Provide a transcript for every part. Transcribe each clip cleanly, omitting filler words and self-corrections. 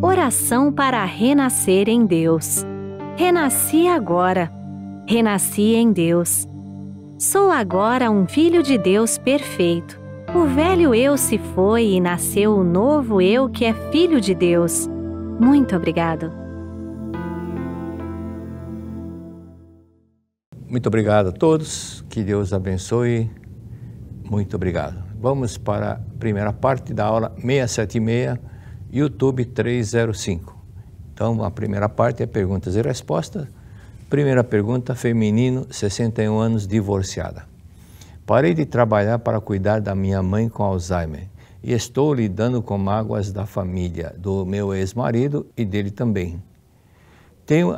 Oração para renascer em Deus. Renasci agora. Renasci em Deus. Sou agora um filho de Deus perfeito. O velho eu se foi e nasceu o novo eu que é filho de Deus. Muito obrigado. Muito obrigado a todos. Que Deus abençoe. Muito obrigado. Vamos para a primeira parte da aula 676, YouTube 305. Então, a primeira parte é perguntas e respostas. Primeira pergunta, feminino, 61 anos, divorciada. Parei de trabalhar para cuidar da minha mãe com Alzheimer e estou lidando com mágoas da família, do meu ex-marido e dele também. Tenho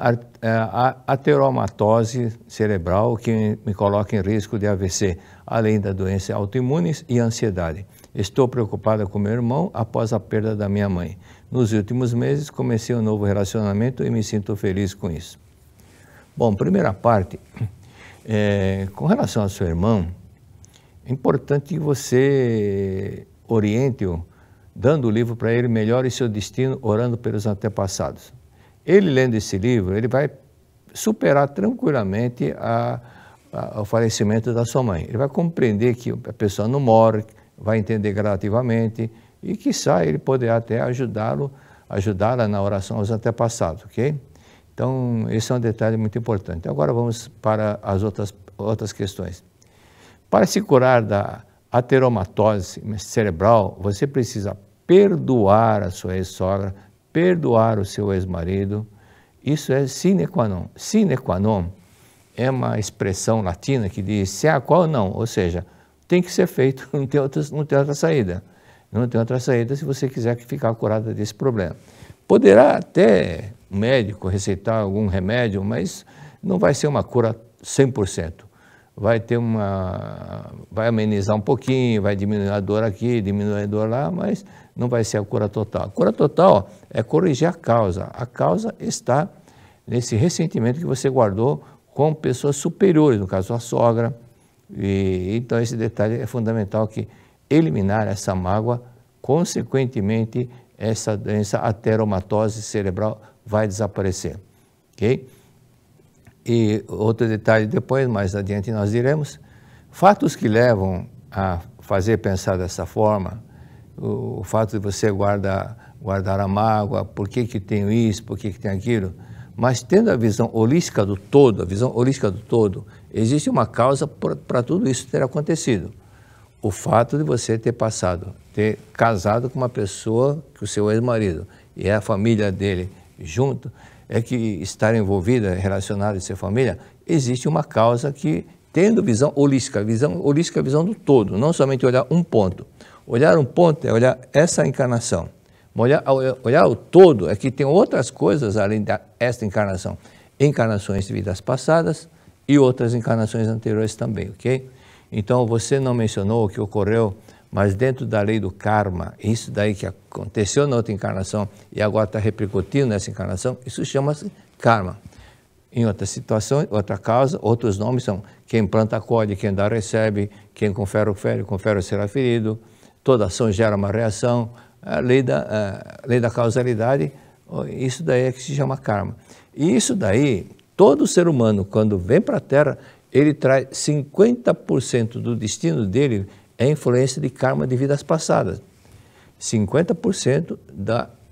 ateromatose cerebral que me coloca em risco de AVC, além da doença autoimune e ansiedade. Estou preocupada com meu irmão após a perda da minha mãe. Nos últimos meses comecei um novo relacionamento e me sinto feliz com isso. Bom, primeira parte, com relação ao seu irmão, é importante que você oriente-o, dando o livro para ele, Melhore Seu Destino, Orando pelos Antepassados. Ele lendo esse livro, ele vai superar tranquilamente o falecimento da sua mãe. Ele vai compreender que a pessoa não morre, vai entender gradativamente e, quiçá, ele poderá até ajudá-la na oração aos antepassados, ok? Então, esse é um detalhe muito importante. Agora vamos para as outras questões. Para se curar da ateromatose cerebral, você precisa perdoar a sua ex-sogra, perdoar o seu ex-marido. Isso é sine qua non. Sine qua non é uma expressão latina que diz se a qual não, ou seja, tem que ser feito, não tem outra saída. Não tem outra saída se você quiser ficar curada desse problema. Poderá até o médico receitar algum remédio, mas não vai ser uma cura 100%. Vai amenizar um pouquinho, vai diminuir a dor aqui, diminuir a dor lá, mas não vai ser a cura total. A cura total é corrigir a causa. A causa está nesse ressentimento que você guardou com pessoas superiores, no caso a sogra. Então esse detalhe é fundamental, que eliminar essa mágoa, consequentemente essa doença ateromatose cerebral vai desaparecer, ok? E outro detalhe depois, mais adiante nós diremos, fatos que levam a fazer pensar dessa forma, o fato de você guardar a mágoa, por que tenho isso, por que tem aquilo, mas tendo a visão holística do todo, existe uma causa para tudo isso ter acontecido. O fato de você ter casado com uma pessoa, que o seu ex-marido, e a família dele junto, é que estar envolvida, relacionada a sua família, existe uma causa que, tendo visão holística é a visão do todo, não somente olhar um ponto. Olhar um ponto é olhar essa encarnação. Olhar o todo é que tem outras coisas além desta encarnação. Encarnações de vidas passadas e outras encarnações anteriores também, ok? Então, você não mencionou o que ocorreu, mas dentro da lei do karma, isso daí que aconteceu na outra encarnação e agora está repercutindo nessa encarnação, isso chama-se karma. Em outra situação, outra causa, outros nomes são quem planta colhe, quem dá recebe, quem confere o será ferido, toda ação gera uma reação, a lei da causalidade, isso daí é que se chama karma. E isso daí, todo ser humano, quando vem para a Terra, ele traz 50% do destino dele é influência de karma de vidas passadas. 50%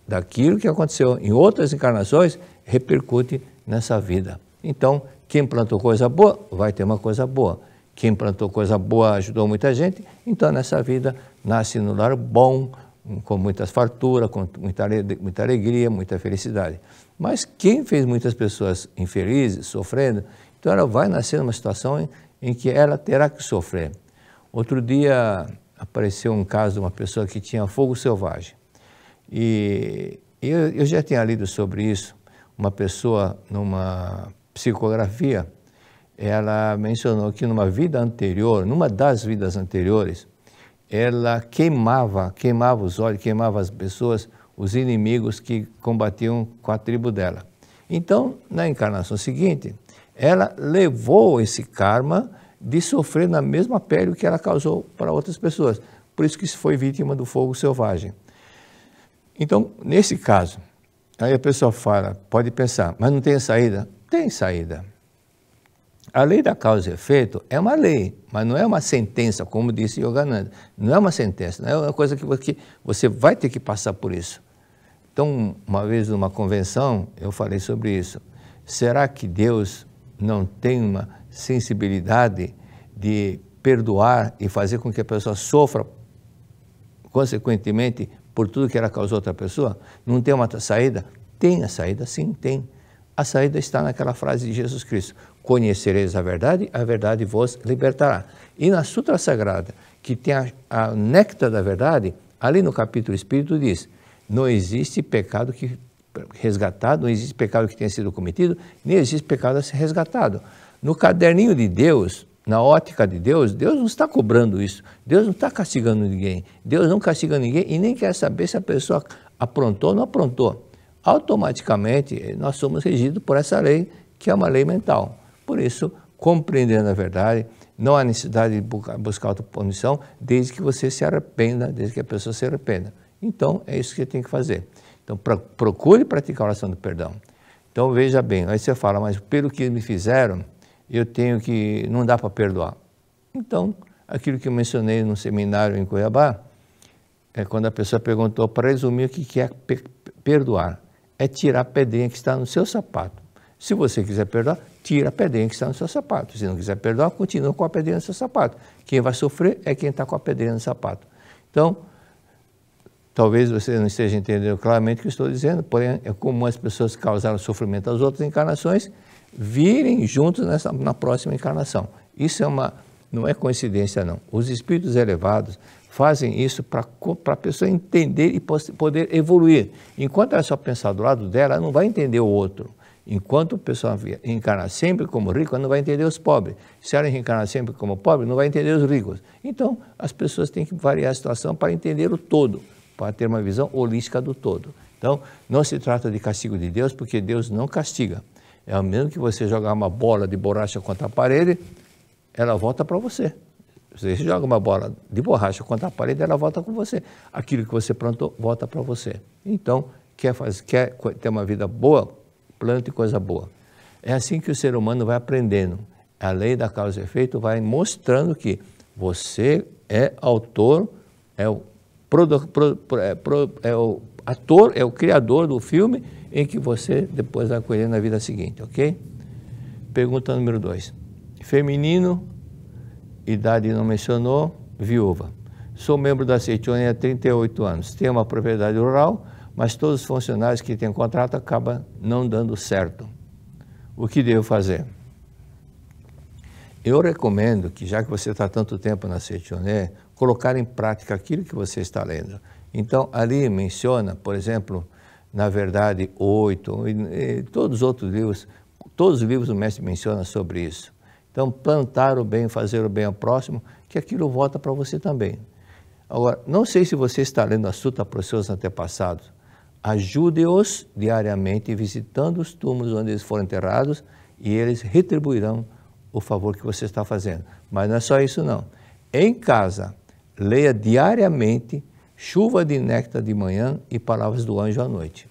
daquilo que aconteceu em outras encarnações repercute nessa vida. Então, quem plantou coisa boa, vai ter uma coisa boa. Quem plantou coisa boa ajudou muita gente, então nessa vida nasce no lar bom, com muitas farturas, com muita alegria, muita felicidade. Mas quem fez muitas pessoas infelizes, sofrendo, então ela vai nascer numa situação em que ela terá que sofrer. Outro dia apareceu um caso de uma pessoa que tinha fogo selvagem. E eu já tinha lido sobre isso. Uma pessoa, numa psicografia, ela mencionou que numa vida anterior, numa das vidas anteriores, ela queimava os olhos, queimava as pessoas, os inimigos que combatiam com a tribo dela. Então, na encarnação seguinte, ela levou esse karma de sofrer na mesma pele que ela causou para outras pessoas. Por isso que foi vítima do fogo selvagem. Então, nesse caso, Aí a pessoa fala, pode pensar, mas não tem saída? Tem saída. A lei da causa e efeito é uma lei, mas não é uma sentença, como disse Yogananda. Não é uma sentença, não é uma coisa que você vai ter que passar por isso. Então, uma vez numa convenção, eu falei sobre isso. Será que Deus não tem uma sensibilidade de perdoar e fazer com que a pessoa sofra, consequentemente, por tudo que ela causou a outra pessoa? Não tem uma saída? Tem a saída, sim, tem. A saída está naquela frase de Jesus Cristo: conhecereis a verdade vos libertará. E na Sutra Sagrada, que tem a néctar da verdade, ali no capítulo Espírito diz: não existe pecado que resgatado, não existe pecado que tenha sido cometido, nem existe pecado a ser resgatado. No caderninho de Deus, na ótica de Deus, Deus não está cobrando isso, Deus não está castigando ninguém, Deus não castiga ninguém e nem quer saber se a pessoa aprontou ou não aprontou. Automaticamente, nós somos regidos por essa lei, que é uma lei mental. Por isso, compreendendo a verdade, não há necessidade de buscar autopunição, desde que você se arrependa, desde que a pessoa se arrependa. Então, é isso que você tem que fazer. Então, procure praticar a oração do perdão. Então, veja bem, aí você fala, mas pelo que me fizeram, eu tenho que, não dá para perdoar. Então, aquilo que eu mencionei no seminário em Cuiabá, é quando a pessoa perguntou, para resumir, o que é perdoar? É tirar a pedrinha que está no seu sapato. Se você quiser perdoar, tira a pedrinha que está no seu sapato. Se não quiser perdoar, continua com a pedrinha no seu sapato. Quem vai sofrer é quem está com a pedrinha no sapato. Então, talvez você não esteja entendendo claramente o que eu estou dizendo, porém é comum as pessoas que causaram sofrimento às outras encarnações virem juntos na próxima encarnação. Isso não é coincidência, não. Os espíritos elevados fazem isso para a pessoa entender e poder evoluir. Enquanto ela só pensar do lado dela, ela não vai entender o outro. Enquanto a pessoa reencarnar sempre como rico, ela não vai entender os pobres. Se ela reencarnar sempre como pobre, não vai entender os ricos. Então, as pessoas têm que variar a situação para entender o todo, para ter uma visão holística do todo. Então, não se trata de castigo de Deus, porque Deus não castiga. É o mesmo que você jogar uma bola de borracha contra a parede, ela volta para você. Você joga uma bola de borracha contra a parede, ela volta com você. Aquilo que você plantou, volta para você. Então, quer ter uma vida boa, plante coisa boa. É assim que o ser humano vai aprendendo. A lei da causa e efeito vai mostrando que você é autor, é o ator, é o criador do filme em que você depois vai colher na vida seguinte, ok? Pergunta número 2. Feminino, idade não mencionou, viúva. Sou membro da Seitione há 38 anos. Tenho uma propriedade rural, mas todos os funcionários que têm contrato acabam não dando certo. O que devo fazer? Eu recomendo que, já que você está tanto tempo na Seitione, colocar em prática aquilo que você está lendo. Então, ali menciona, por exemplo, na verdade, 8, e todos os outros livros, todos os livros do mestre mencionam sobre isso. Então, plantar o bem, fazer o bem ao próximo, que aquilo volta para você também. Agora, não sei se você está lendo a Sutra para os seus antepassados. Ajude-os diariamente visitando os túmulos onde eles foram enterrados e eles retribuirão o favor que você está fazendo. Mas não é só isso, não. Em casa, leia diariamente Chuva de Néctar de manhã e Palavras do Anjo à noite.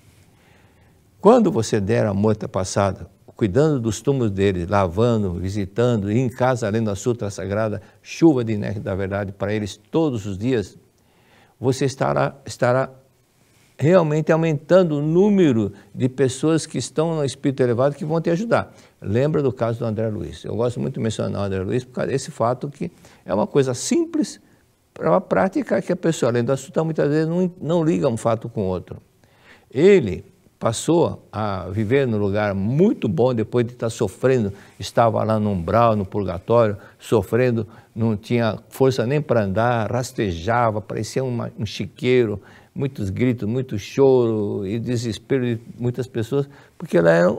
Quando você der a morte passada, cuidando dos túmulos deles, lavando, visitando, e em casa lendo a Sutra Sagrada, Chuva de Néctar da Verdade para eles todos os dias, você estará realmente aumentando o número de pessoas que estão no espírito elevado que vão te ajudar. Lembra do caso do André Luiz. Eu gosto muito de mencionar o André Luiz por causa desse fato que é uma coisa simples para uma prática que a pessoa, além da Sutra, muitas vezes não liga um fato com o outro. Ele passou a viver num lugar muito bom depois de estar sofrendo, estava lá no umbral, no purgatório, sofrendo, não tinha força nem para andar, rastejava, parecia um chiqueiro, muitos gritos, muito choro e desespero de muitas pessoas, porque ela era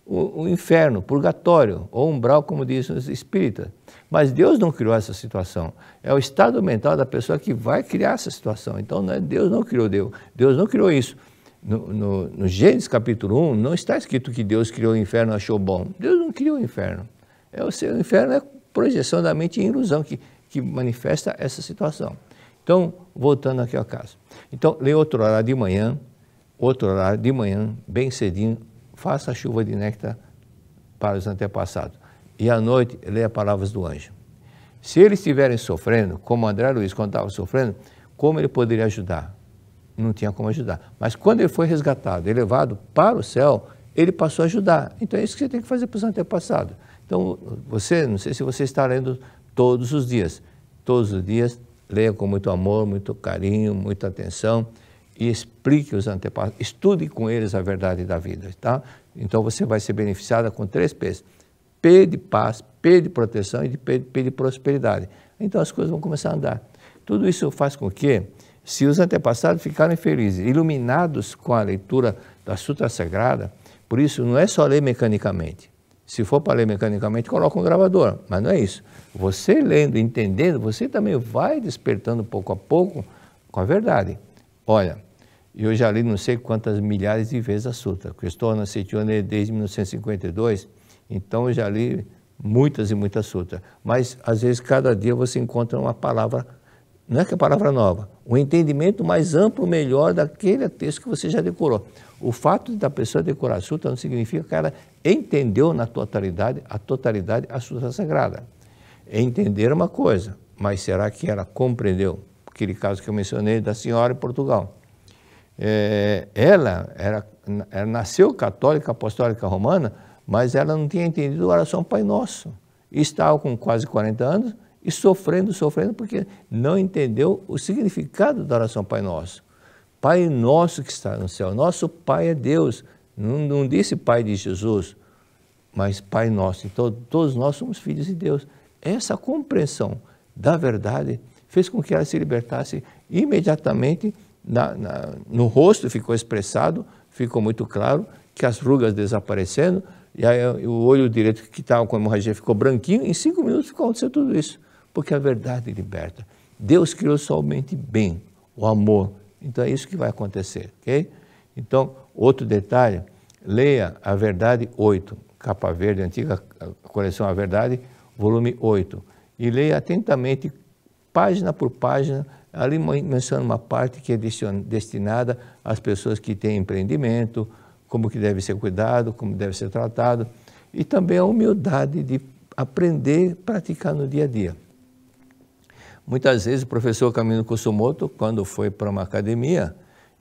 o inferno, purgatório, ou umbral, como dizem os espíritas. Mas Deus não criou essa situação. É o estado mental da pessoa que vai criar essa situação. Então, Deus não criou Deus não criou isso. No Gênesis capítulo 1, não está escrito que Deus criou o inferno e achou bom. Deus não criou o inferno. O inferno é projeção da mente e ilusão que manifesta essa situação. Então, voltando aqui ao caso. Então, leia outro horário de manhã, outro horário, de manhã, bem cedinho, faça a chuva de néctar para os antepassados. E à noite, leia palavras do anjo. Se eles estiverem sofrendo, como André Luiz, quando estava sofrendo, como ele poderia ajudar? Não tinha como ajudar. Mas quando ele foi resgatado, elevado para o céu, ele passou a ajudar. Então é isso que você tem que fazer para os antepassados. Então, você, não sei se você está lendo todos os dias. Todos os dias, leia com muito amor, muito carinho, muita atenção e explique os antepassados. Estude com eles a verdade da vida, tá? Então você vai ser beneficiada com 3 P's. P de paz, P de proteção e P de prosperidade. Então as coisas vão começar a andar. Tudo isso faz com que, se os antepassados ficarem felizes, iluminados com a leitura da Sutra Sagrada, por isso não é só ler mecanicamente. Se for para ler mecanicamente, coloca um gravador, mas não é isso. Você lendo, entendendo, você também vai despertando pouco a pouco com a verdade. Olha, eu já li não sei quantas milhares de vezes a Sutra, porque eu estou na Seitione desde 1952, então eu já li muitas e muitas sutras. Mas, às vezes, cada dia você encontra uma palavra, não é que é palavra nova, um entendimento mais amplo, melhor daquele texto que você já decorou. O fato da pessoa decorar a sutra não significa que ela entendeu na totalidade a sutra sagrada. Entender uma coisa, mas será que ela compreendeu? Aquele caso que eu mencionei da senhora em Portugal. Ela nasceu católica, apostólica romana, mas ela não tinha entendido a oração Pai Nosso. E estava com quase 40 anos e sofrendo, porque não entendeu o significado da oração Pai Nosso. Pai Nosso que está no céu, nosso Pai é Deus. Não disse Pai de Jesus, mas Pai Nosso. Então, todos nós somos filhos de Deus. Essa compreensão da verdade fez com que ela se libertasse imediatamente. No rosto ficou expressado, ficou muito claro que as rugas desaparecendo, e aí o olho direito que estava com a hemorragia ficou branquinho, em 5 minutos aconteceu tudo isso, porque a verdade liberta. Deus criou somente bem, o amor, então é isso que vai acontecer, ok? Então, outro detalhe, leia A Verdade 8, capa verde, antiga coleção A Verdade, volume 8, e leia atentamente, página por página. Ali menciona uma parte que é destinada às pessoas que têm empreendimento, como que deve ser cuidado, como deve ser tratado, e também a humildade de aprender e praticar no dia a dia. Muitas vezes o professor Kamino Kusumoto, quando foi para uma academia,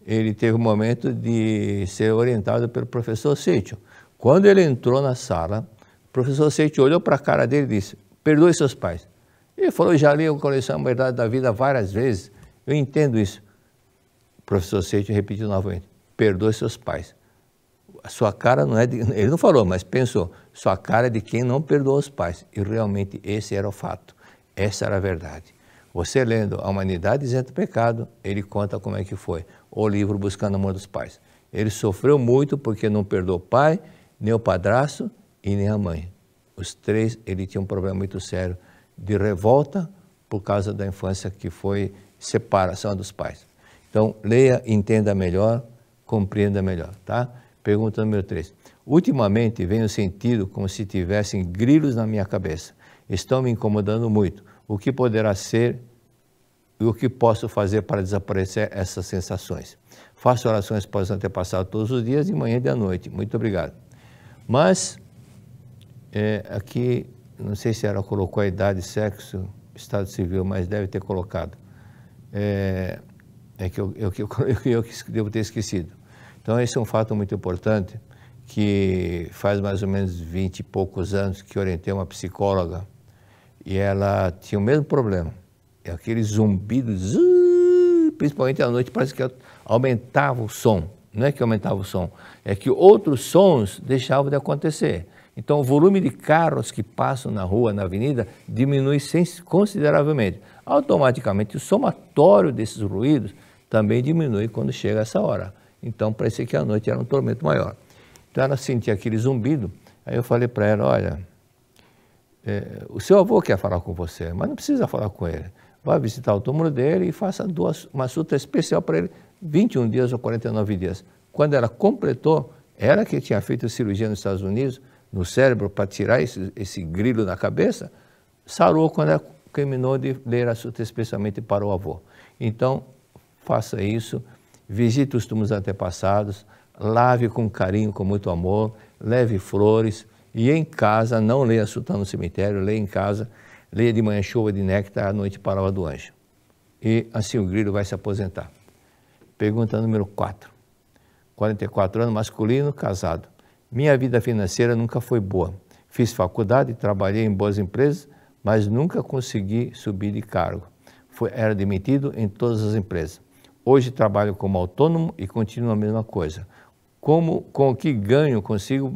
ele teve um momento de ser orientado pelo professor Seicho. Quando ele entrou na sala, o professor Seicho olhou para a cara dele e disse: perdoe seus pais. Ele falou: já li a coleção A Verdade da Vida várias vezes, eu entendo isso. O professor Seicho repetiu novamente: perdoe seus pais. A sua cara não é de... Ele não falou, mas pensou: sua cara é de quem não perdoa os pais. E realmente esse era o fato, essa era a verdade. Você lendo A Humanidade Isenta do Pecado, ele conta como é que foi. O livro Buscando o Amor dos Pais. Ele sofreu muito porque não perdoou o pai, nem o padrasto e nem a mãe. Os 3, ele tinha um problema muito sério de revolta por causa da infância que foi separação dos pais. Então, leia, entenda melhor, compreenda melhor, tá? Pergunta número 3. Ultimamente venho sentindo como se tivessem grilos na minha cabeça. Estão me incomodando muito. O que poderá ser e o que posso fazer para desaparecer essas sensações? Faço orações para os antepassados todos os dias, de manhã e de noite. Muito obrigado. Mas, aqui, não sei se ela colocou a idade, sexo, estado civil, mas deve ter colocado. Eu devo ter esquecido. Então, esse é um fato muito importante, que faz mais ou menos 20 e poucos anos que orientei uma psicóloga e ela tinha o mesmo problema. Aquele zumbido, principalmente à noite, parece que aumentava o som. Não é que aumentava o som, é que outros sons deixavam de acontecer. Então, o volume de carros que passam na rua, na avenida, diminui consideravelmente. Automaticamente, o somatório desses ruídos também diminui quando chega essa hora. Então, parecia que a noite era um tormento maior. Então, ela sentia aquele zumbido. Aí eu falei para ela: olha, o seu avô quer falar com você, mas não precisa falar com ele. Vá visitar o túmulo dele e faça uma sutra especial para ele, 21 dias ou 49 dias. Quando ela completou, ela que tinha feito cirurgia nos Estados Unidos, no cérebro, para tirar esse grilo da cabeça, sarou quando ela terminou de ler a sutra especialmente para o avô. Então, faça isso visite os túmulos antepassados, lave com carinho, com muito amor, leve flores e em casa, não leia Sultão no cemitério, leia em casa, leia de manhã Chuva de Néctar, à noite Palavra do Anjo. E assim o grilo vai se aposentar. Pergunta número 4. 44 anos, masculino, casado. Minha vida financeira nunca foi boa. Fiz faculdade, trabalhei em boas empresas, mas nunca consegui subir de cargo. Era demitido em todas as empresas. Hoje trabalho como autônomo e continuo a mesma coisa. Com o que ganho consigo,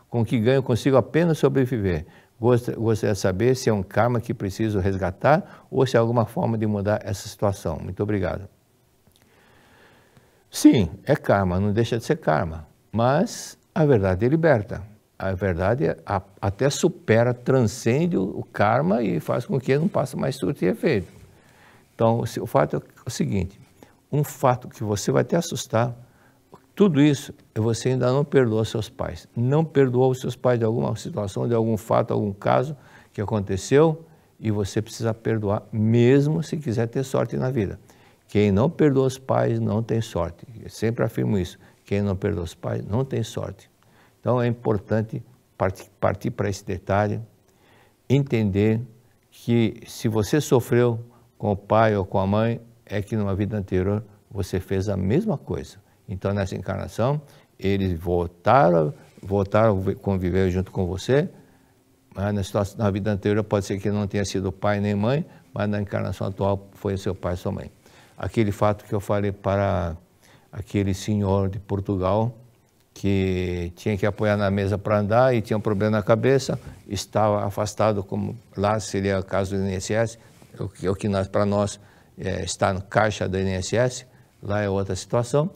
com o que ganho consigo apenas sobreviver. Gostaria de saber se é um karma que preciso resgatar ou se há alguma forma de mudar essa situação. Muito obrigado. Sim, é karma, não deixa de ser karma, mas a verdade liberta. A verdade até supera, transcende o karma e faz com que ele não passe mais surto e efeito. Então, o fato é o seguinte, um fato que você vai até assustar, tudo isso você ainda não perdoou seus pais. Não perdoou os seus pais de alguma situação, de algum fato, algum caso que aconteceu e você precisa perdoar, mesmo se quiser ter sorte na vida. Quem não perdoa os pais não tem sorte. Eu sempre afirmo isso. Quem não perdoa os pais não tem sorte. Então é importante partir para esse detalhe, entender que se você sofreu com o pai ou com a mãe, é que numa vida anterior você fez a mesma coisa. Então nessa encarnação, eles voltaram a conviver junto com você, mas na vida anterior pode ser que não tenha sido pai nem mãe, mas na encarnação atual foi seu pai e sua mãe. Aquele fato que eu falei para aquele senhor de Portugal, que tinha que apoiar na mesa para andar e tinha um problema na cabeça, estava afastado, como lá seria o caso do INSS, o que para nós está no caixa do INSS, lá é outra situação,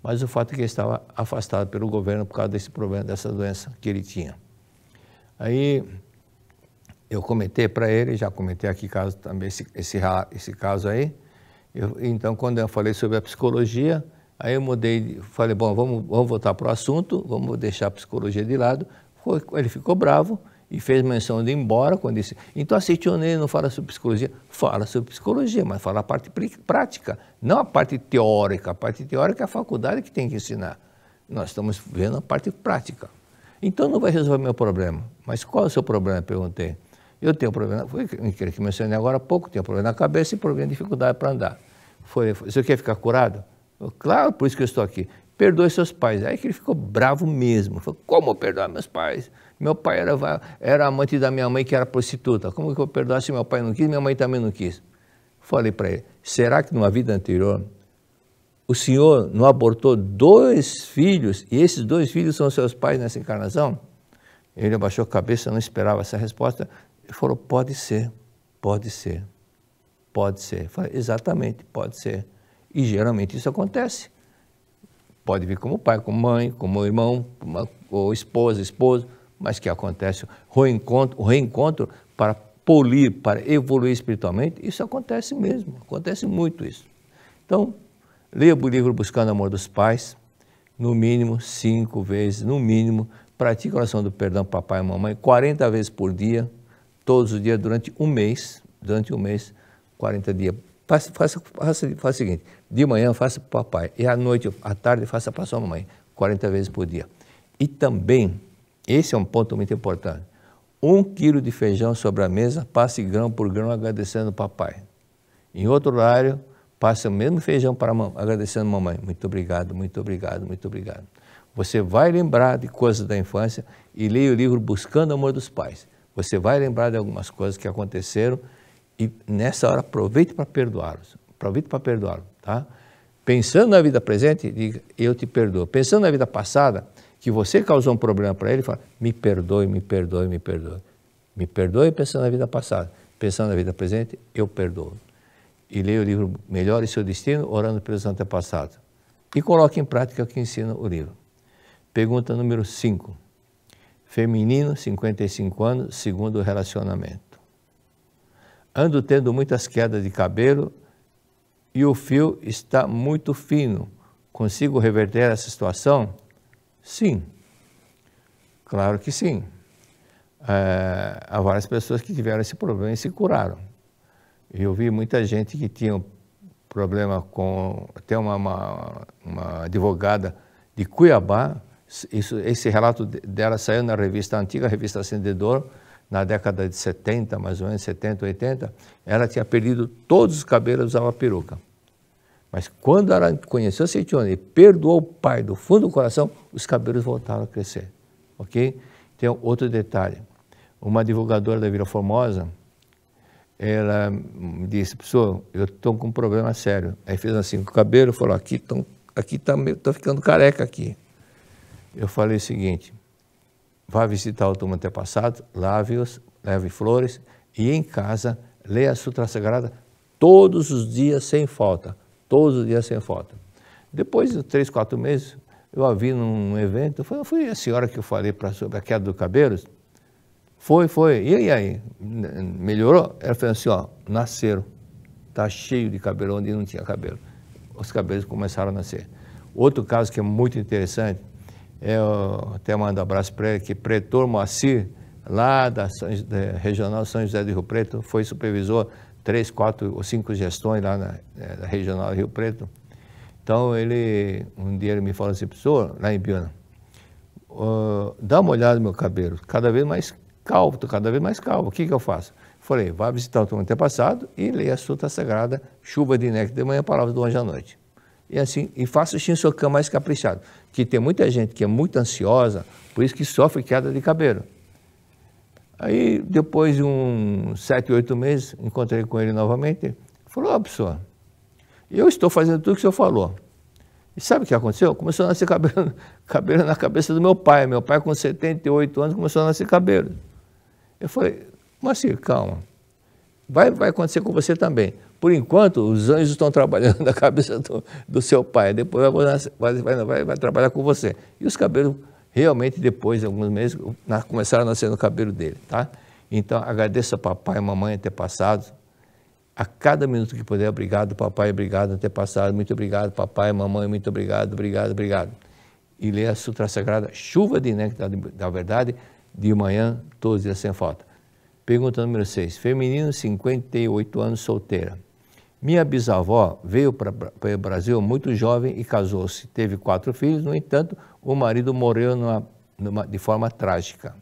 mas o fato é que ele estava afastado pelo governo por causa desse problema, dessa doença que ele tinha. Aí eu comentei para ele, já comentei aqui também esse caso aí, então quando eu falei sobre a psicologia, aí eu mudei, falei, bom, vamos voltar para o assunto, vamos deixar a psicologia de lado. Ele ficou bravo e fez menção de ir embora, quando disse, então a Setionê não fala sobre psicologia? Fala sobre psicologia, mas fala a parte prática, não a parte teórica. A parte teórica é a faculdade que tem que ensinar. Nós estamos vendo a parte prática. Então não vai resolver meu problema. Mas qual é o seu problema? Eu perguntei. Eu tenho problema, foi aquele que mencionei agora há pouco, tenho problema na cabeça e problema de dificuldade para andar. Você quer ficar curado? Claro, por isso que eu estou aqui. Perdoe seus pais. Aí que ele ficou bravo mesmo. Falou, como perdoar meus pais? Meu pai era amante da minha mãe, que era prostituta. Como que eu perdoasse se meu pai não quis, minha mãe também não quis? Falei para ele, será que numa vida anterior o senhor não abortou 2 filhos e esses 2 filhos são seus pais nessa encarnação? Ele abaixou a cabeça, não esperava essa resposta. Ele falou, pode ser, pode ser, pode ser. Falei, exatamente, pode ser. E geralmente isso acontece. Pode vir como pai, como mãe, como irmão, ou esposa, esposo, mas que acontece o reencontro para polir, para evoluir espiritualmente, isso acontece mesmo, acontece muito isso. Então, leia o livro Buscando o Amor dos Pais, no mínimo 5 vezes, no mínimo, pratique a oração do perdão para papai e mamãe 40 vezes por dia, todos os dias, durante um mês, 40 dias. Faça o seguinte, de manhã faça para o papai e à noite, à tarde faça para a sua mamãe, 40 vezes por dia. E também, esse é um ponto muito importante, 1 quilo de feijão sobre a mesa, passe grão por grão agradecendo o papai. Em outro horário, passe o mesmo feijão para agradecendo a mamãe. Muito obrigado, muito obrigado, muito obrigado. Você vai lembrar de coisas da infância e leia o livro Buscando o Amor dos Pais. Você vai lembrar de algumas coisas que aconteceram e nessa hora aproveite para perdoá-los. Aproveite para perdoá-los, tá? Pensando na vida presente, diga, eu te perdoo. Pensando na vida passada, que você causou um problema para ele, fala, me perdoe, me perdoe, me perdoe. Me perdoe pensando na vida passada. Pensando na vida presente, eu perdoo. E leia o livro Melhore Seu Destino, orando pelos antepassados. E coloque em prática o que ensina o livro. Pergunta número 5. Feminino, 55 anos, segundo relacionamento. Ando tendo muitas quedas de cabelo e o fio está muito fino. Consigo reverter essa situação? Sim, claro que sim. Há várias pessoas que tiveram esse problema e se curaram. Eu vi muita gente que tinha problema com até uma advogada de Cuiabá. Esse relato dela saiu na revista, a antiga revista Acendedor, na década de 70, mais ou menos, 70, 80. Ela tinha perdido todos os cabelos, usava peruca. Mas quando ela conheceu a Seitione e perdoou o pai do fundo do coração, os cabelos voltaram a crescer, ok? Tem outro detalhe. Uma divulgadora da Vila Formosa, ela me disse, professor, eu estou com um problema sério. Aí fez assim com o cabelo, falou, aqui estou ficando careca aqui. Eu falei o seguinte, vá visitar o túmulo antepassado, lave-os, leve flores e em casa leia a Sutra Sagrada todos os dias sem falta. Todos os dias sem falta. Depois de 3, 4 meses, eu a vi num evento, foi a senhora que eu falei sobre a queda do cabelo? Foi. E aí? Melhorou? Ela falou assim, ó, nasceram. Está cheio de cabelo onde não tinha cabelo. Os cabelos começaram a nascer. Outro caso que é muito interessante, eu até mando um abraço para ele, que Pretor Moacir, lá da Regional São José do Rio Preto, foi supervisor 3, 4 ou 5 gestões lá na Regional do Rio Preto. Então, um dia ele me falou assim, professor, lá em Biana, dá uma olhada no meu cabelo, cada vez mais calvo, o que eu faço? Falei, vá visitar o túmulo antepassado e leia a Sutra Sagrada, chuva de néctar de manhã, palavras do anjo à noite. E assim, e faça o Shinsokan mais caprichado, que tem muita gente que é muito ansiosa, por isso que sofre queda de cabelo. Aí, depois de uns 7, 8 meses, encontrei com ele novamente. Ele falou, professor, eu estou fazendo tudo o que o senhor falou. E sabe o que aconteceu? Começou a nascer cabelo na cabeça do meu pai. Meu pai, com 78 anos, começou a nascer cabelo. Eu falei, Moacir, calma. Vai acontecer com você também. Por enquanto, os anjos estão trabalhando na cabeça do seu pai. Depois vai trabalhar com você. E os cabelos... Realmente, depois de alguns meses, começaram a nascer no cabelo dele, tá? Então, agradeço a papai e mamãe antepassados. A cada minuto que puder, obrigado, papai, obrigado, antepassado, muito obrigado, papai, mamãe, muito obrigado, obrigado. E leia a Sutra Sagrada, chuva de néctar da verdade, de manhã, todos os dias sem falta. Pergunta número 6. Feminino, 58 anos, solteira. Minha bisavó veio para o Brasil muito jovem e casou-se. Teve 4 filhos, no entanto, o marido morreu de forma trágica.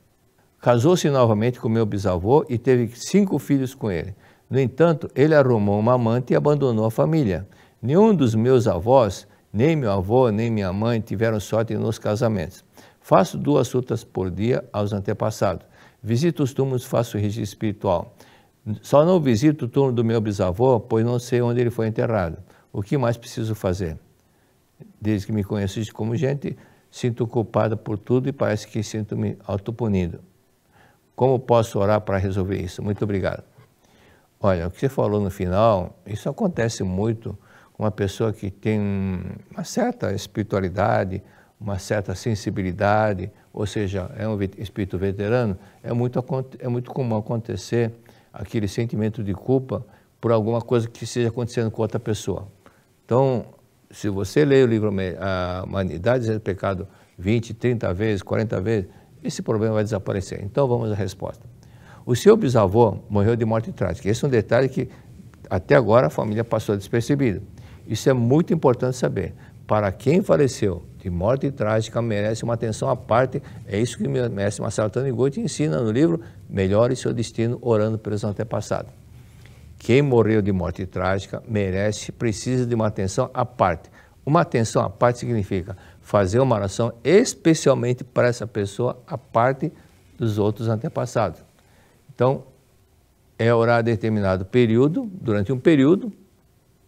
Casou-se novamente com meu bisavô e teve 5 filhos com ele. No entanto, ele arrumou uma amante e abandonou a família. Nenhum dos meus avós, nem meu avô, nem minha mãe, tiveram sorte nos casamentos. Faço 2 sutras por dia aos antepassados. Visito os túmulos, faço registro espiritual. Só não visito o túmulo do meu bisavô, pois não sei onde ele foi enterrado. O que mais preciso fazer? Desde que me conheço como gente, sinto culpada por tudo e parece que sinto-me autopunido. Como posso orar para resolver isso? Muito obrigado. Olha, o que você falou no final, isso acontece muito com uma pessoa que tem uma certa espiritualidade, uma certa sensibilidade, ou seja, é um espírito veterano, é muito comum acontecer aquele sentimento de culpa por alguma coisa que esteja acontecendo com outra pessoa. Então, se você lê o livro A Humanidade e o Pecado 20, 30 vezes, 40 vezes, esse problema vai desaparecer. Então, vamos à resposta. O seu bisavô morreu de morte trágica. Esse é um detalhe que até agora a família passou despercebido. Isso é muito importante saber. Para quem faleceu de morte trágica, merece uma atenção à parte. É isso que o mestre Marcelo Taniguchi ensina no livro Melhore Seu Destino Orando pelos Antepassados. Quem morreu de morte trágica precisa de uma atenção à parte. Uma atenção à parte significa fazer uma oração especialmente para essa pessoa, à parte dos outros antepassados. Então, é orar determinado período, durante um período,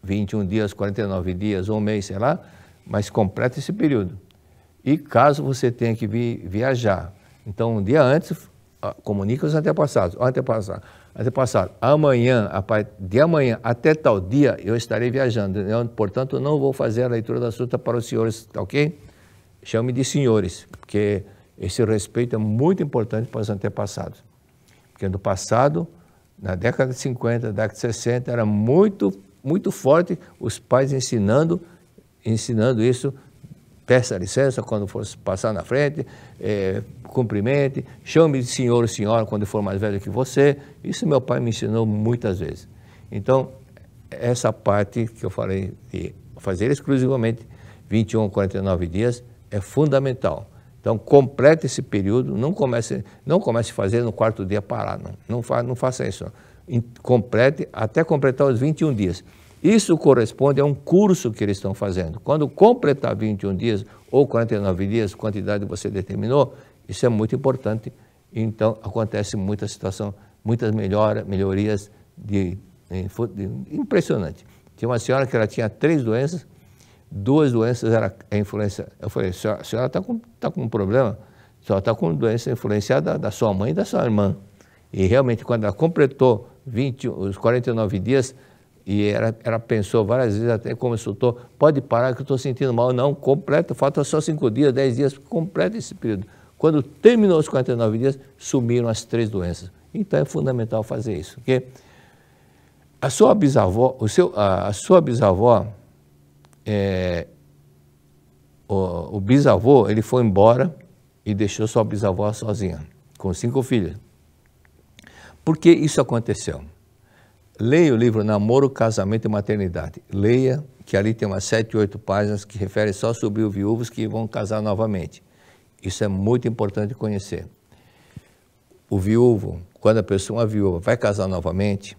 21 dias, 49 dias, ou um mês, sei lá, mas completa esse período. E caso você tenha que viajar, então um dia antes, comunica os antepassados. Antepassado, amanhã, de amanhã até tal dia, eu estarei viajando. Portanto, eu não vou fazer a leitura da sutra para os senhores, tá ok? Chame de senhores, porque esse respeito é muito importante para os antepassados. Porque no passado, na década de 50, década de 60, era muito forte os pais ensinando isso. Peça licença quando for passar na frente, cumprimente, chame de senhor ou senhora quando for mais velho que você. Isso meu pai me ensinou muitas vezes. Então, essa parte que eu falei de fazer exclusivamente 21 a 49 dias é fundamental. Então, complete esse período, não comece a fazer no quarto dia parar, não faça isso. Complete até completar os 21 dias. Isso corresponde a um curso que eles estão fazendo. Quando completar 21 dias ou 49 dias, quantidade que você determinou, isso é muito importante. Então, acontece muita situação, muitas melhorias impressionante. Tinha uma senhora que ela tinha 3 doenças, 2 doenças era a influência. Eu falei, a senhora está com um problema, só está com doença influenciada da sua mãe e da sua irmã. E realmente, quando ela completou os 49 dias, e ela pensou várias vezes, até consultou, pode parar que eu estou sentindo mal. Não, completa, falta só 5 dias, 10 dias, completa esse período. Quando terminou os 49 dias, sumiram as 3 doenças. Então é fundamental fazer isso, porque a sua bisavó, o bisavô, ele foi embora e deixou sua bisavó sozinha, com 5 filhos. Por que isso aconteceu? Leia o livro Namoro, Casamento e Maternidade. Leia, que ali tem umas 7, 8 páginas que referem só sobre os viúvos que vão casar novamente. Isso é muito importante conhecer. O viúvo, quando a pessoa, uma viúva, vai casar novamente,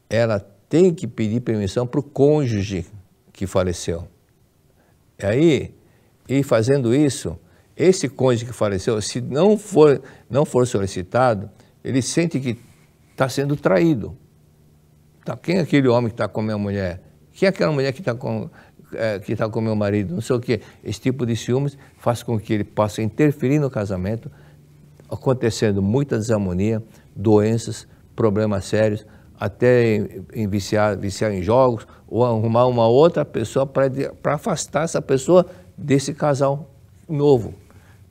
ela tem que pedir permissão para o cônjuge que faleceu. E aí, e fazendo isso, esse cônjuge que faleceu, se não for solicitado, ele sente que está sendo traído. Tá, quem é aquele homem que está com a minha mulher? Quem é aquela mulher que está com meu marido? Não sei o quê. Esse tipo de ciúmes faz com que ele possa interferir no casamento, acontecendo muita desarmonia, doenças, problemas sérios, até viciar em jogos, ou arrumar uma outra pessoa para afastar essa pessoa desse casal novo.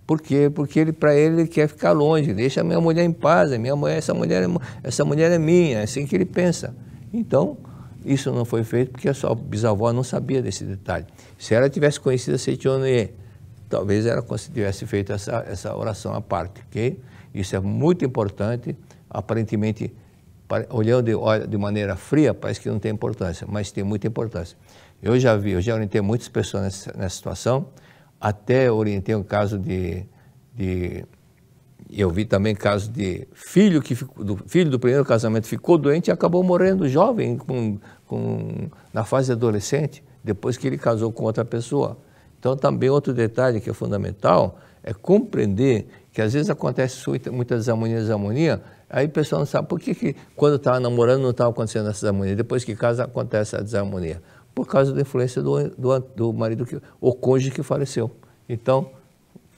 Por quê? Porque para ele quer ficar longe, deixa a minha mulher em paz, essa mulher é minha, é assim que ele pensa. Então, isso não foi feito porque a sua bisavó não sabia desse detalhe. Se ela tivesse conhecido a Setionê, talvez ela tivesse feito essa oração à parte, ok? Isso é muito importante, aparentemente, olhando de maneira fria, parece que não tem importância, mas tem muita importância. Eu já orientei muitas pessoas nessa situação, até orientei um caso eu vi também casos de filho do primeiro casamento ficou doente e acabou morrendo jovem, na fase adolescente, depois que ele casou com outra pessoa. Então também outro detalhe que é fundamental é compreender que às vezes acontece muita desarmonia, aí o pessoal não sabe por que quando estava namorando não estava acontecendo essa desarmonia, depois que casa acontece a desarmonia, por causa da influência do marido, o cônjuge que faleceu. Então,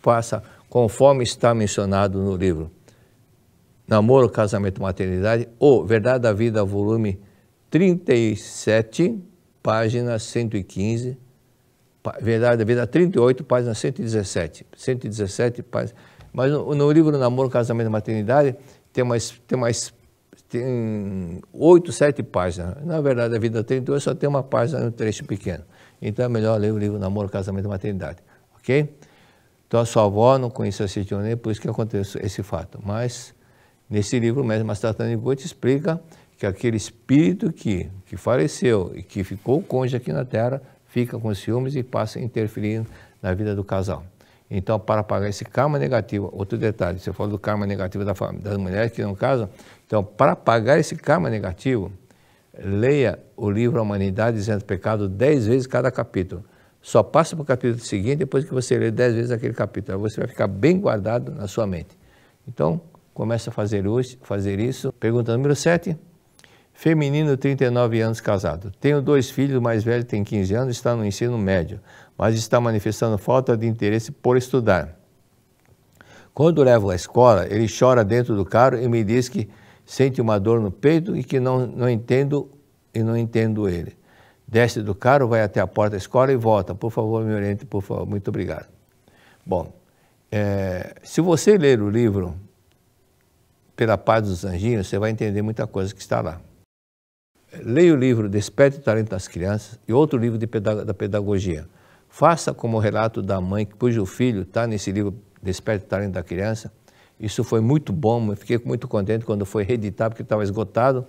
faça conforme está mencionado no livro Namoro, Casamento e Maternidade, ou Verdade da Vida, volume 37, página 115, Verdade da Vida 38, página 117 páginas. Mas no livro Namoro, Casamento e Maternidade tem 8, 7 páginas. Na Verdade da Vida 38 só tem uma página, um trecho pequeno. Então é melhor ler o livro Namoro, Casamento e Maternidade, ok? Então a sua avó não conhecia a Setionê, por isso que aconteceu esse fato. Mas nesse livro mesmo, Mastatani Goethe explica que aquele espírito que faleceu e que ficou cônjuge aqui na Terra, fica com ciúmes e passa a interferir na vida do casal. Então, para pagar esse karma negativo, outro detalhe, você falou do karma negativo das mulheres que não casam, então, para pagar esse karma negativo, leia o livro A Humanidade Dizendo Pecado 10 vezes cada capítulo. Só passa para o capítulo seguinte depois que você lê 10 vezes aquele capítulo. Você vai ficar bem guardado na sua mente. Então, comece a fazer isso. Pergunta número 7. Feminino, 39 anos, casado. Tenho 2 filhos, o mais velho tem 15 anos, está no ensino médio, mas está manifestando falta de interesse por estudar. Quando levo à escola, ele chora dentro do carro e me diz que sente uma dor no peito e que não entendo ele. Desce do carro, vai até a porta da escola e volta. Por favor, me oriente, por favor. Muito obrigado. Bom, se você ler o livro Pela Paz dos Anjinhos, você vai entender muita coisa que está lá. Leia o livro Desperte o Talento das Crianças e outro livro da pedagogia. Faça como o relato da mãe cujo filho está nesse livro Desperte o Talento da Criança. Isso foi muito bom, eu fiquei muito contente quando foi reeditado, porque estava esgotado.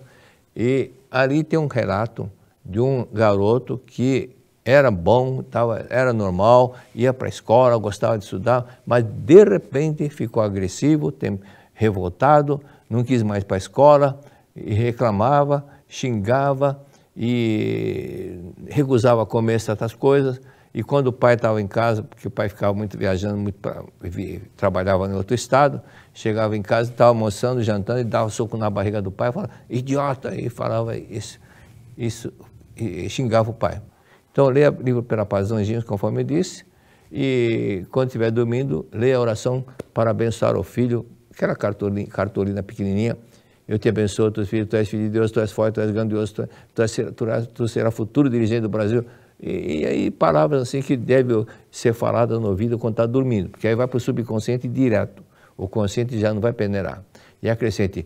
E ali tem um relato de um garoto que era bom, era normal, ia para a escola, gostava de estudar, mas de repente ficou agressivo, revoltado, não quis mais para a escola, e reclamava, xingava e recusava comer certas coisas. E quando o pai estava em casa, porque o pai ficava muito viajando, trabalhava em outro estado, chegava em casa, estava almoçando, jantando, e dava soco na barriga do pai, falava, idiota, e falava isso e xingava o pai. Então, leia o livro Pela Paz dos Anjinhos, conforme eu disse, e quando estiver dormindo, leia a oração para abençoar o filho, aquela cartolina pequenininha, eu te abençoo, tu és filho de Deus, tu és forte, tu és grandioso, tu serás futuro dirigente do Brasil. E aí palavras assim que devem ser faladas no ouvido quando está dormindo, porque aí vai para o subconsciente direto, o consciente já não vai peneirar. E acrescente,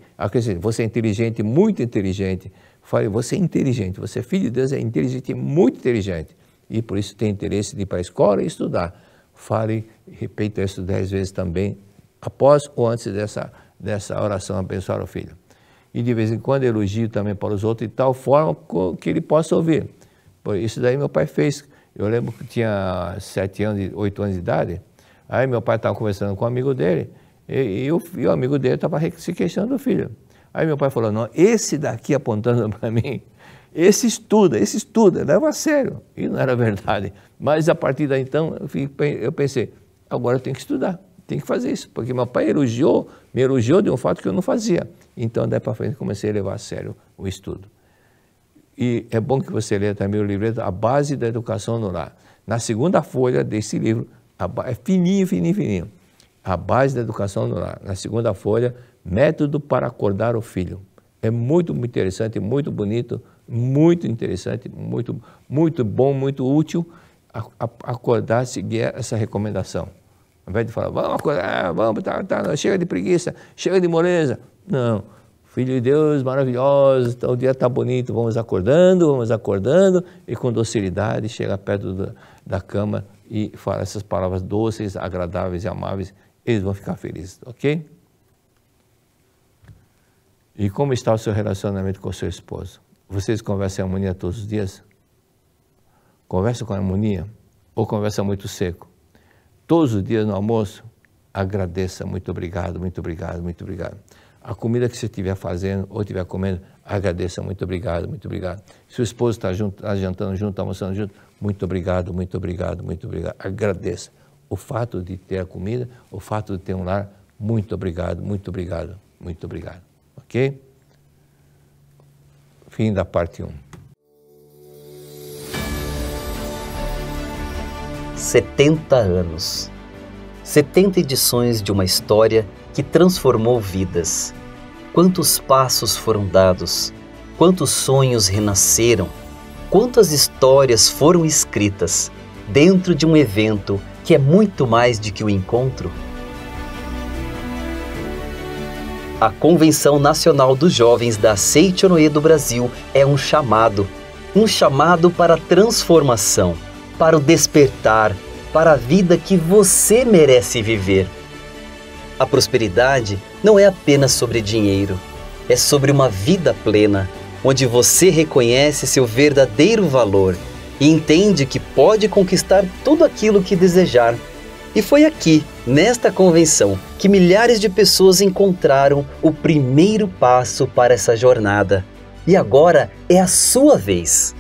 você é inteligente, muito inteligente. Fale, você é inteligente, você é filho de Deus, é inteligente, muito inteligente. E por isso tem interesse de ir para a escola e estudar. Fale, repita isso 10 vezes também, após ou antes dessa oração, abençoar o filho. E de vez em quando elogio também para os outros de tal forma que ele possa ouvir. Isso daí meu pai fez. Eu lembro que tinha 7 anos, 8 anos de idade, aí meu pai estava conversando com um amigo dele, e o amigo dele estava se queixando do filho. Aí meu pai falou, não, esse daqui apontando para mim, esse estuda, leva a sério. E não era verdade. Mas a partir daí então, eu pensei, agora eu tenho que estudar, tenho que fazer isso, porque meu pai me elogiou de um fato que eu não fazia. Então daí para frente comecei a levar a sério o estudo. E é bom que você leia também o livreto A Base da Educação no Lar. Na segunda folha desse livro, é fininho. A Base da Educação no Lar. Na segunda folha, Método para Acordar o Filho. É muito interessante, muito bonito, muito interessante, muito bom, muito útil acordar, seguir essa recomendação. Ao invés de falar, vamos acordar, vamos, chega de preguiça, chega de moleza. Não. Filho de Deus, maravilhoso, o dia está bonito, vamos acordando, e com docilidade chega perto da cama e fala essas palavras doces, agradáveis e amáveis, eles vão ficar felizes, ok? E como está o seu relacionamento com o seu esposo? Vocês conversam em harmonia todos os dias? Conversa com harmonia ou conversa muito seco? Todos os dias no almoço, agradeça, muito obrigado, muito obrigado, muito obrigado. A comida que você estiver fazendo ou estiver comendo, agradeça, muito obrigado, muito obrigado. Se o esposo está jantando junto, almoçando junto, muito obrigado, muito obrigado, muito obrigado. Agradeça o fato de ter a comida, o fato de ter um lar, muito obrigado, muito obrigado, muito obrigado. Ok? Fim da parte 1. 70 anos. 70 edições de uma história que transformou vidas. Quantos passos foram dados, quantos sonhos renasceram, quantas histórias foram escritas dentro de um evento que é muito mais do que o encontro. A Convenção Nacional dos Jovens da Seichonoye do Brasil é um chamado para a transformação, para o despertar, para a vida que você merece viver. A prosperidade não é apenas sobre dinheiro, é sobre uma vida plena, onde você reconhece seu verdadeiro valor e entende que pode conquistar tudo aquilo que desejar. E foi aqui, nesta convenção, que milhares de pessoas encontraram o primeiro passo para essa jornada. E agora é a sua vez.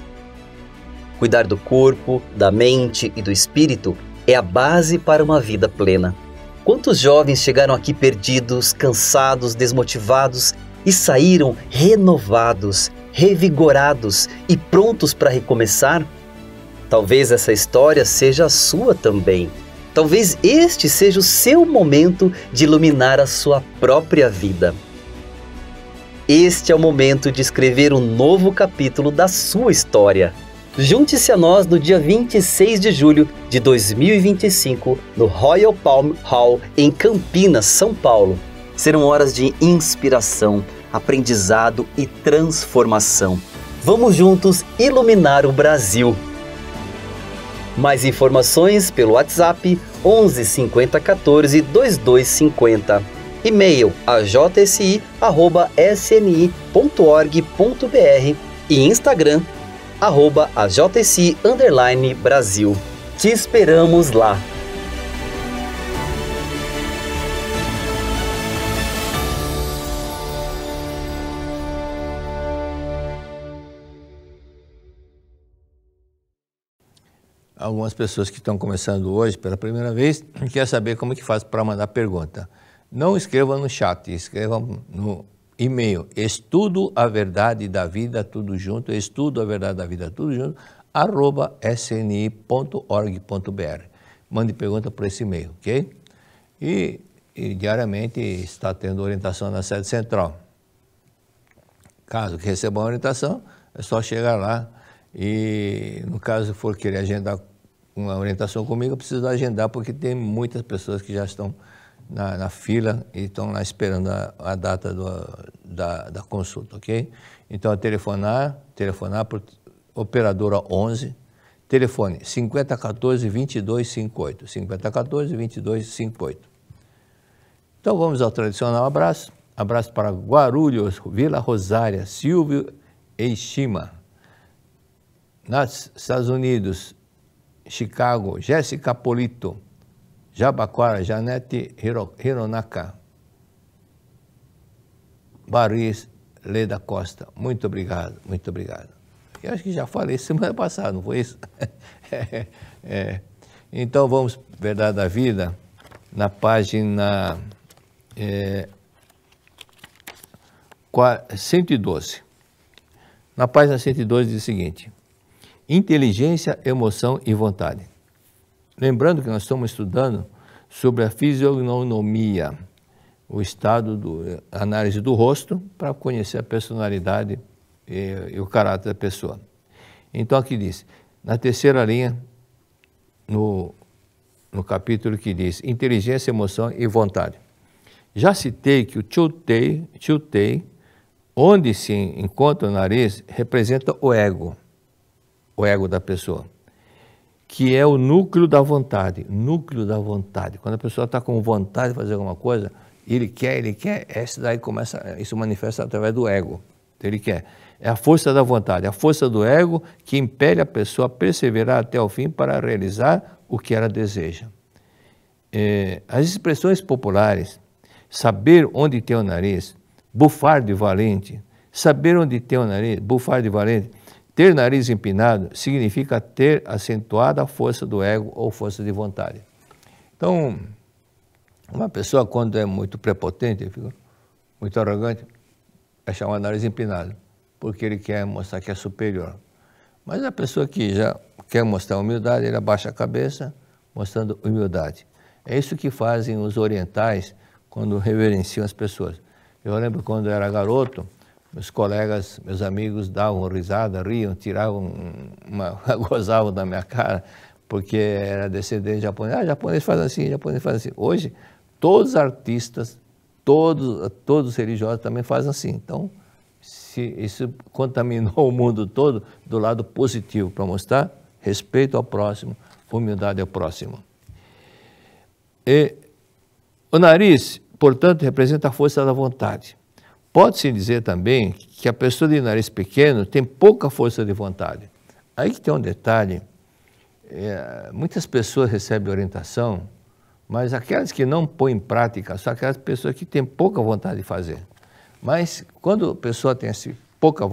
Cuidar do corpo, da mente e do espírito é a base para uma vida plena. Quantos jovens chegaram aqui perdidos, cansados, desmotivados e saíram renovados, revigorados e prontos para recomeçar? Talvez essa história seja a sua também. Talvez este seja o seu momento de iluminar a sua própria vida. Este é o momento de escrever um novo capítulo da sua história. Junte-se a nós no dia 26 de julho de 2025, no Royal Palm Hall, em Campinas, São Paulo. Serão horas de inspiração, aprendizado e transformação. Vamos juntos iluminar o Brasil. Mais informações pelo WhatsApp 11 50 14 2250. E-mail ajsi@sni.org.br e Instagram @ajsi_brasil. Te esperamos lá! Algumas pessoas que estão começando hoje pela primeira vez querem saber como que faz para mandar pergunta. Não escrevam no chat, escrevam no e-mail estudoaverdadedavida tudo junto, estudoaverdadedavida tudo junto, @sni.org.br. Mande pergunta por esse e-mail, ok? E diariamente está tendo orientação na sede central. Caso que receba uma orientação, é só chegar lá e, no caso for querer agendar uma orientação comigo, eu preciso agendar porque tem muitas pessoas que já estão na fila e estão lá esperando a data da consulta, ok? Então, telefonar por operadora 11, telefone 5014-2258, 5014-2258. Então, vamos ao tradicional abraço. Abraço para Guarulhos, Vila Rosária, Silvio Eishima. Nos Estados Unidos, Chicago, Jéssica Polito. Jabaquara, Janete Hironaka. Baris Leda Costa. Muito obrigado, muito obrigado. Eu acho que já falei semana passada, não foi isso? Então vamos, Verdade da Vida, na página 112. Na página 112 diz o seguinte: inteligência, emoção e vontade. Lembrando que nós estamos estudando sobre a fisionomia, o estado de análise do rosto, para conhecer a personalidade e o caráter da pessoa. Então aqui diz, na terceira linha, no capítulo que diz inteligência, emoção e vontade. Já citei que o Chutei, onde se encontra o nariz, representa o ego da pessoa, que é o núcleo da vontade. Quando a pessoa está com vontade de fazer alguma coisa, ele quer, esse daí isso manifesta através do ego. Ele quer. É a força da vontade, a força do ego que impele a pessoa a perseverar até o fim para realizar o que ela deseja. As expressões populares, saber onde tem o nariz, bufar de valente, saber onde tem o nariz, bufar de valente, ter nariz empinado significa ter acentuada a força do ego ou força de vontade. Então, uma pessoa quando é muito prepotente, fica muito arrogante, é chamar nariz empinado, porque ele quer mostrar que é superior. Mas a pessoa que já quer mostrar humildade, ele abaixa a cabeça, mostrando humildade. É isso que fazem os orientais quando reverenciam as pessoas. Eu lembro quando eu era garoto, meus colegas, meus amigos davam risada, riam, tiravam, gozavam da minha cara, porque era descendente japonês. Japonês faz assim, japonês faz assim. Hoje, todos os artistas, todos os religiosos também fazem assim. Então, isso contaminou o mundo todo do lado positivo, para mostrar respeito ao próximo, humildade ao próximo. O nariz, portanto, representa a força da vontade. Pode-se dizer também que a pessoa de nariz pequeno tem pouca força de vontade. Aí que tem um detalhe, muitas pessoas recebem orientação, mas aquelas que não põem em prática são aquelas pessoas que têm pouca vontade de fazer. Mas quando a pessoa tem pouca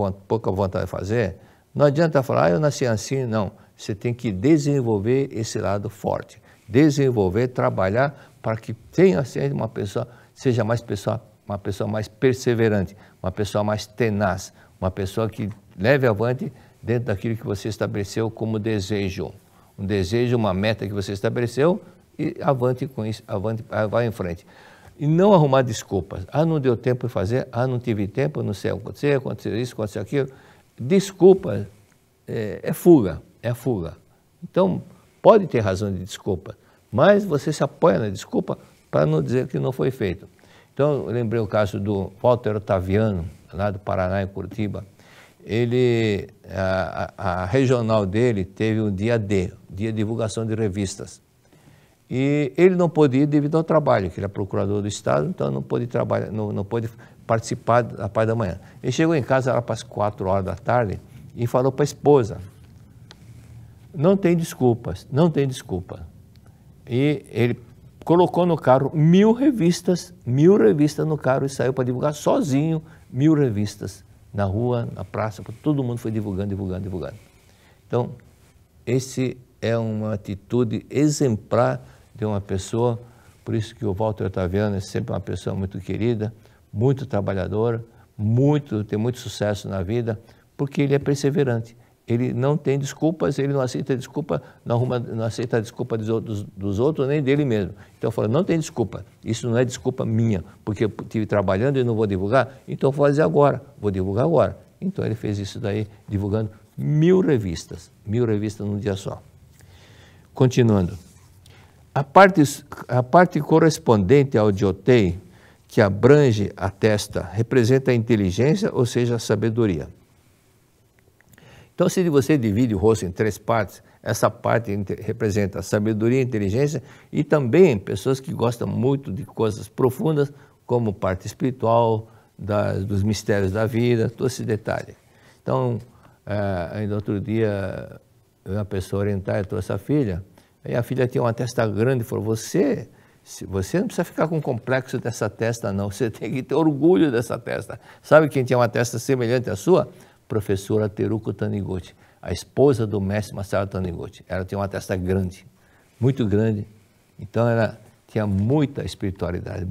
vontade de fazer, não adianta falar, eu nasci assim, não. Você tem que desenvolver esse lado forte, desenvolver, trabalhar para que tenha uma pessoa, seja uma pessoa mais perseverante, uma pessoa mais tenaz, uma pessoa que leve avante dentro daquilo que você estabeleceu como desejo. Um desejo, uma meta que você estabeleceu e avante com isso, vai em frente. E não arrumar desculpas. Não deu tempo de fazer, não tive tempo, não sei o que aconteceu isso, aconteceu aquilo. Desculpa é fuga. Então, pode ter razão de desculpa, mas você se apoia na desculpa para não dizer que não foi feito. Então, eu lembrei o caso do Walter Otaviano, lá do Paraná, em Curitiba. A regional dele teve o dia D, dia de divulgação de revistas. E ele não pôde ir devido ao trabalho, que ele é procurador do Estado, então não pôde trabalhar, não pôde participar da parte da manhã. Ele chegou em casa lá para as 4 horas da tarde e falou para a esposa, não tem desculpas, não tem desculpa. E ele colocou no carro 1000 revistas no carro e saiu para divulgar sozinho 1000 revistas na rua, na praça, todo mundo foi divulgando. Então, esse é uma atitude exemplar de uma pessoa, por isso que o Walter Ottaviano é sempre uma pessoa muito querida, muito trabalhadora, tem muito sucesso na vida, porque ele é perseverante. Ele não tem desculpas, ele não aceita desculpa, não aceita a desculpa dos outros, nem dele mesmo. Então, fala, não tem desculpa, isso não é desculpa minha, porque eu estive trabalhando e não vou divulgar, então vou fazer agora, vou divulgar agora. Então, ele fez isso daí, divulgando 1000 revistas num dia só. Continuando. A parte correspondente ao diotei, que abrange a testa, representa a inteligência, ou seja, a sabedoria. Então, se você divide o rosto em 3 partes, essa parte representa a sabedoria, a inteligência e também pessoas que gostam muito de coisas profundas, como parte espiritual, dos mistérios da vida, todo esse detalhe. Então, ainda outro dia, uma pessoa oriental trouxe a filha, e a filha tinha uma testa grande e falou, você não precisa ficar com complexo dessa testa não, você tem que ter orgulho dessa testa. Sabe quem tinha uma testa semelhante à sua? Professora Teruko Taniguchi, a esposa do mestre Masaru Taniguchi. Ela tinha uma testa grande, muito grande, então ela tinha muita espiritualidade.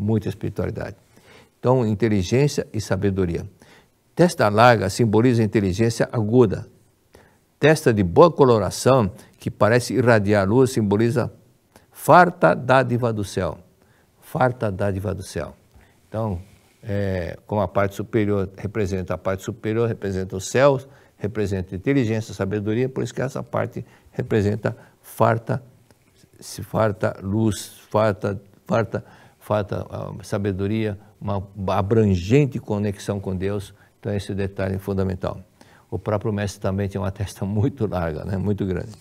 Então, inteligência e sabedoria. Testa larga simboliza a inteligência aguda. Testa de boa coloração, que parece irradiar luz, simboliza farta dádiva do céu. Farta dádiva do céu. Então, como a parte superior representa os céus, representa a inteligência, a sabedoria, por isso que essa parte representa farta luz, farta sabedoria, uma abrangente conexão com Deus. Então esse detalhe é fundamental. O próprio mestre também tinha uma testa muito larga, né? Muito grande.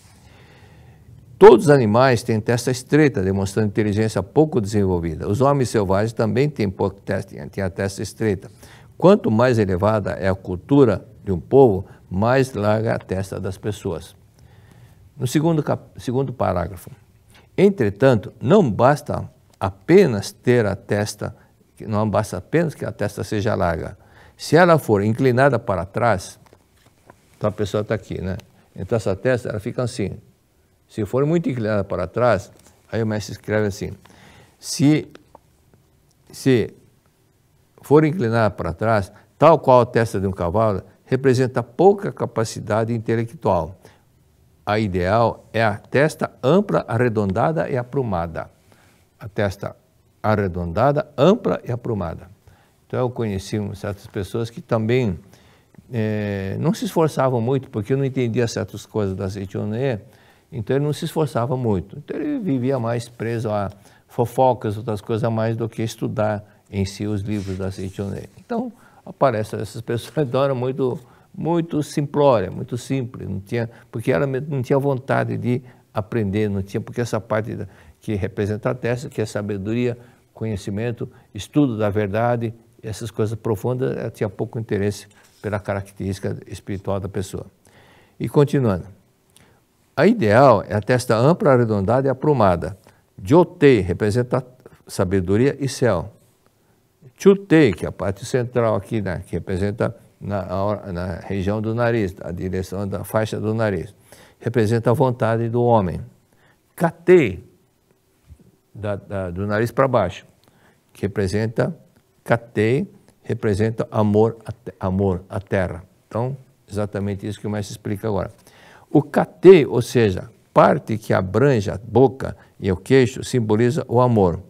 Todos os animais têm testa estreita, demonstrando inteligência pouco desenvolvida. Os homens selvagens também têm a testa estreita. Quanto mais elevada é a cultura de um povo, mais larga a testa das pessoas. No segundo parágrafo. Entretanto, não basta apenas ter a testa, não basta apenas que a testa seja larga. Se ela for inclinada para trás, então a pessoa está aqui, né? Então essa testa, ela fica assim. Se for muito inclinada para trás, aí o mestre escreve assim, se for inclinada para trás, tal qual a testa de um cavalo, representa pouca capacidade intelectual. A ideal é a testa ampla, arredondada e aprumada. A testa arredondada, ampla e aprumada. Então eu conheci certas pessoas que também não se esforçavam muito, porque eu não entendia certas coisas da Seichonoye, então ele não se esforçava muito. Então ele vivia mais preso a fofocas, outras coisas a mais do que estudar em si os livros da Seichonoye. Então aparecem essas pessoas, então era muito simplória, muito simples, porque ela não tinha vontade de aprender, não tinha, porque essa parte que representa a testa, que é sabedoria, conhecimento, estudo da verdade, essas coisas profundas, ela tinha pouco interesse pela característica espiritual da pessoa. E continuando. A ideal é a testa ampla, arredondada e aprumada. Jotei representa sabedoria e céu. Chutei, que é a parte central aqui, né, que representa na região do nariz, a direção da faixa do nariz, representa a vontade do homem. Katei, do nariz para baixo, que representa amor à terra. Então, exatamente isso que o mestre explica agora. O katei, ou seja, parte que abrange a boca e o queixo, simboliza o amor.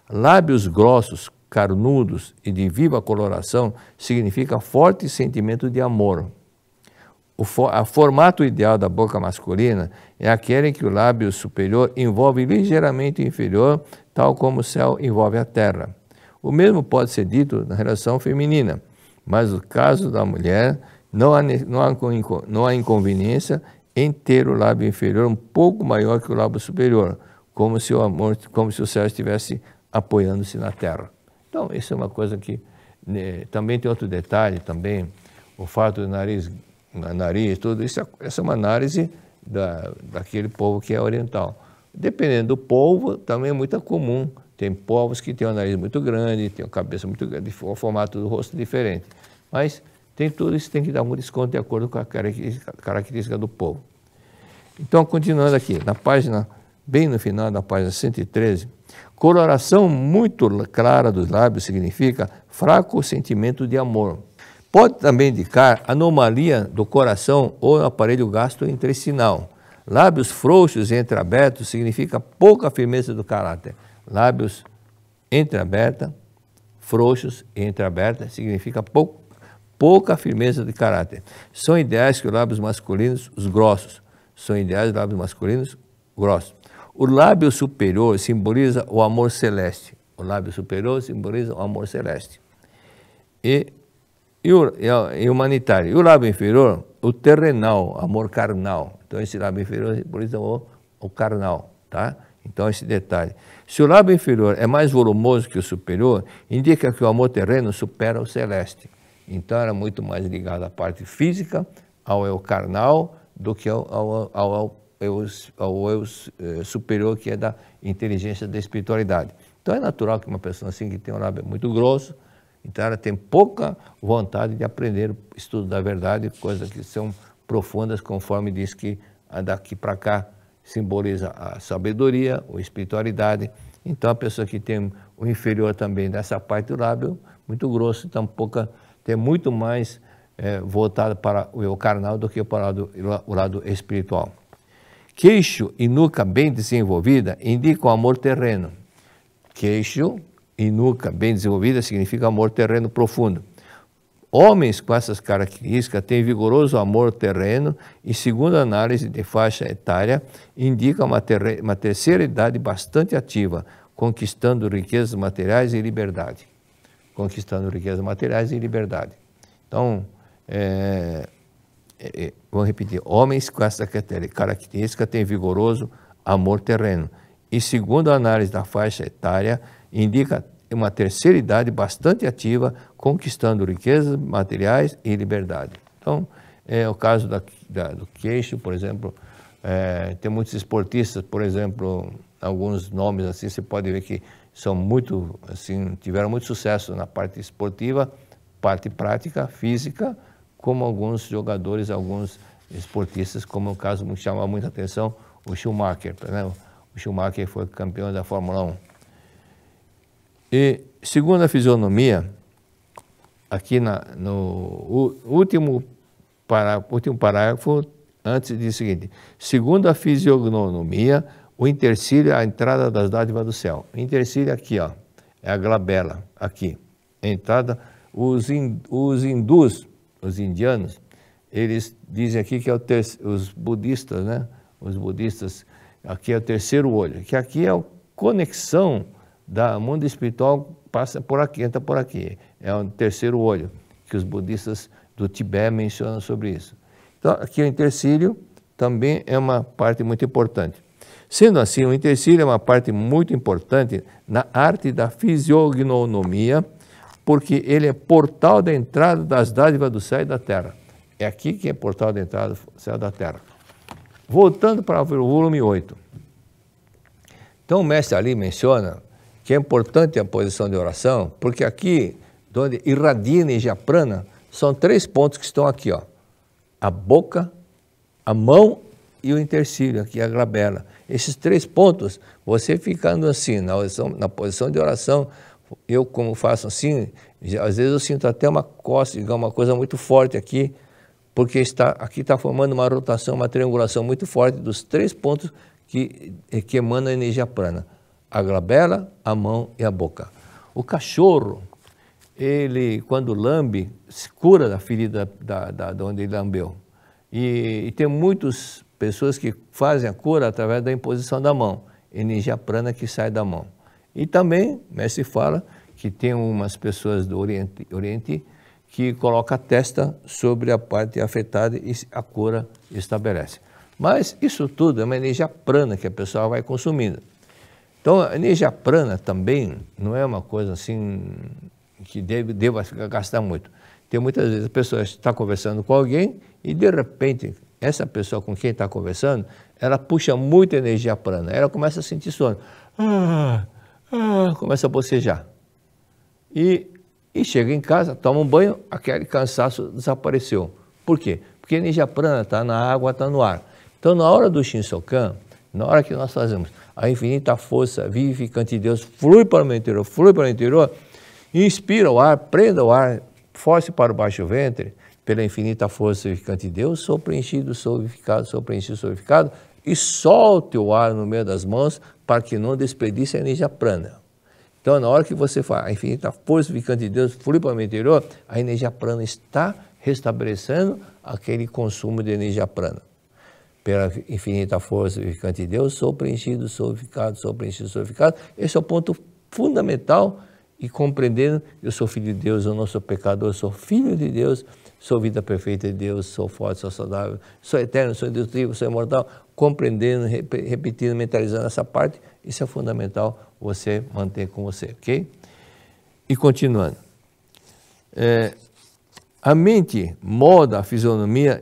Lábios grossos, carnudos e de viva coloração significa forte sentimento de amor. O formato ideal da boca masculina é aquele em que o lábio superior envolve ligeiramente o inferior, tal como o céu envolve a terra. O mesmo pode ser dito na relação feminina, mas no caso da mulher não há inconveniência em ter o lábio inferior um pouco maior que o lábio superior, como se o céu estivesse apoiando-se na terra. Então, isso é uma coisa que também tem outro detalhe também, o fato do nariz nariz, tudo isso. Essa é uma análise daquele povo que é oriental. Dependendo do povo, também é muito comum. Tem povos que têm o nariz muito grande, tem a cabeça muito grande, o formato do rosto diferente. Mas tem tudo isso, tem que dar um desconto de acordo com a característica do povo. Então, continuando aqui, na página, bem no final da página 113, coloração muito clara dos lábios significa fraco sentimento de amor. Pode também indicar anomalia do coração ou no aparelho gastrointestinal. Lábios frouxos e entreabertos significa pouca firmeza do caráter. Lábios entreabertos, frouxos e entreabertos significa pouca firmeza de caráter. São ideais que os lábios masculinos, os grossos, são ideais os lábios masculinos grossos. O lábio superior simboliza o amor celeste. O lábio superior simboliza o amor celeste. E o humanitário. E o lábio inferior, o terrenal, amor carnal. Então, esse lábio inferior simboliza o carnal, tá? Então, esse detalhe. Se o lábio inferior é mais volumoso que o superior, indica que o amor terreno supera o celeste. Então, era muito mais ligado à parte física, ao eu carnal, do que ao eu superior, que é da inteligência da espiritualidade. Então, é natural que uma pessoa assim, que tem um lábio muito grosso, então ela tem pouca vontade de aprender o estudo da verdade, coisas que são profundas, conforme diz que daqui para cá simboliza a sabedoria, a espiritualidade. Então, a pessoa que tem o inferior também dessa parte do lábio, muito grosso, então tem muito mais voltado para o eu carnal do que para o lado espiritual. Queixo e nuca bem desenvolvida indicam amor terreno. Queixo e nuca bem desenvolvida significa amor terreno profundo. Homens com essas características têm vigoroso amor terreno e, segundo a análise de faixa etária, indica uma terceira idade bastante ativa, conquistando riquezas materiais e liberdade. Conquistando riquezas materiais e liberdade. Então, vou repetir, homens com essa característica têm vigoroso amor terreno e, segundo a análise da faixa etária, indica uma terceira idade bastante ativa, conquistando riquezas materiais e liberdade. Então, é o caso do queixo, por exemplo, tem muitos esportistas, por exemplo, alguns nomes assim, você pode ver que são muito, assim, tiveram muito sucesso na parte esportiva, parte prática, física, como alguns jogadores, alguns esportistas, como o caso que chama muita atenção, o Schumacher, né? O Schumacher foi campeão da Fórmula 1. E, segundo a fisionomia, aqui no último parágrafo, antes diz o seguinte: segundo a fisionomia, o intercílio é a entrada das dádivas do céu. O intercílio aqui, ó, é a glabela, aqui. A entrada, os hindus, os indianos, eles dizem aqui que é os budistas, né? Os budistas, aqui é o terceiro olho, que aqui é a conexão do mundo espiritual, passa por aqui, entra por aqui. É o terceiro olho, que os budistas do Tibete mencionam sobre isso. Então, aqui o intercílio também é uma parte muito importante. Sendo assim, o intercílio é uma parte muito importante na arte da fisiognomia, porque ele é portal da entrada das dádivas do céu e da terra. É aqui que é portal da entrada do céu e da terra. Voltando para o volume 8. Então, o mestre ali menciona que é importante a posição de oração, porque aqui, onde irradia energia prana, são 3 pontos que estão aqui, ó. A boca, a mão e o intercílio, aqui a glabela. Esses 3 pontos, você ficando assim, na posição de oração, eu como faço assim, às vezes eu sinto até uma cócega, uma coisa muito forte aqui, porque aqui está formando uma rotação, uma triangulação muito forte dos 3 pontos que emanam a energia prana. A glabela, a mão e a boca. O cachorro, ele, quando lambe, se cura da ferida de onde ele lambeu. E tem muitas pessoas que fazem a cura através da imposição da mão, energia prana que sai da mão. E também, o mestre fala que tem umas pessoas do Oriente que colocam a testa sobre a parte afetada e a cura estabelece. Mas isso tudo é uma energia prana que a pessoa vai consumindo. Então, a energia prana também não é uma coisa assim que deva gastar muito. Tem muitas vezes a pessoa está conversando com alguém e de repente essa pessoa com quem está conversando, ela puxa muita energia prana, ela começa a sentir sono, começa a bocejar. E chega em casa, toma um banho, aquele cansaço desapareceu. Por quê? Porque a energia prana está na água, está no ar. Então, na hora do Shinsokan, na hora que nós fazemos a infinita força vivificante de Deus, flui para o meu interior, inspira o ar, prenda o ar, force para o baixo ventre, pela infinita força vivificante de Deus, sou preenchido, sou vivificado, sou preenchido, sou vivificado, e solte o ar no meio das mãos para que não desperdice a energia prana. Então, na hora que você faz a infinita força vivificante de Deus, flui para o meu interior, a energia prana está restabelecendo aquele consumo de energia prana. Pela infinita força vivificante de Deus, sou preenchido, sou vivificado, sou preenchido, sou vivificado. Esse é o ponto fundamental e compreendendo, eu sou filho de Deus, eu não sou pecador, eu sou filho de Deus, sou vida perfeita de Deus, sou forte, sou saudável, sou eterno, sou indestrutível, sou imortal, compreendendo, repetindo, mentalizando essa parte, isso é fundamental você manter com você, ok? E continuando, a mente molda a fisionomia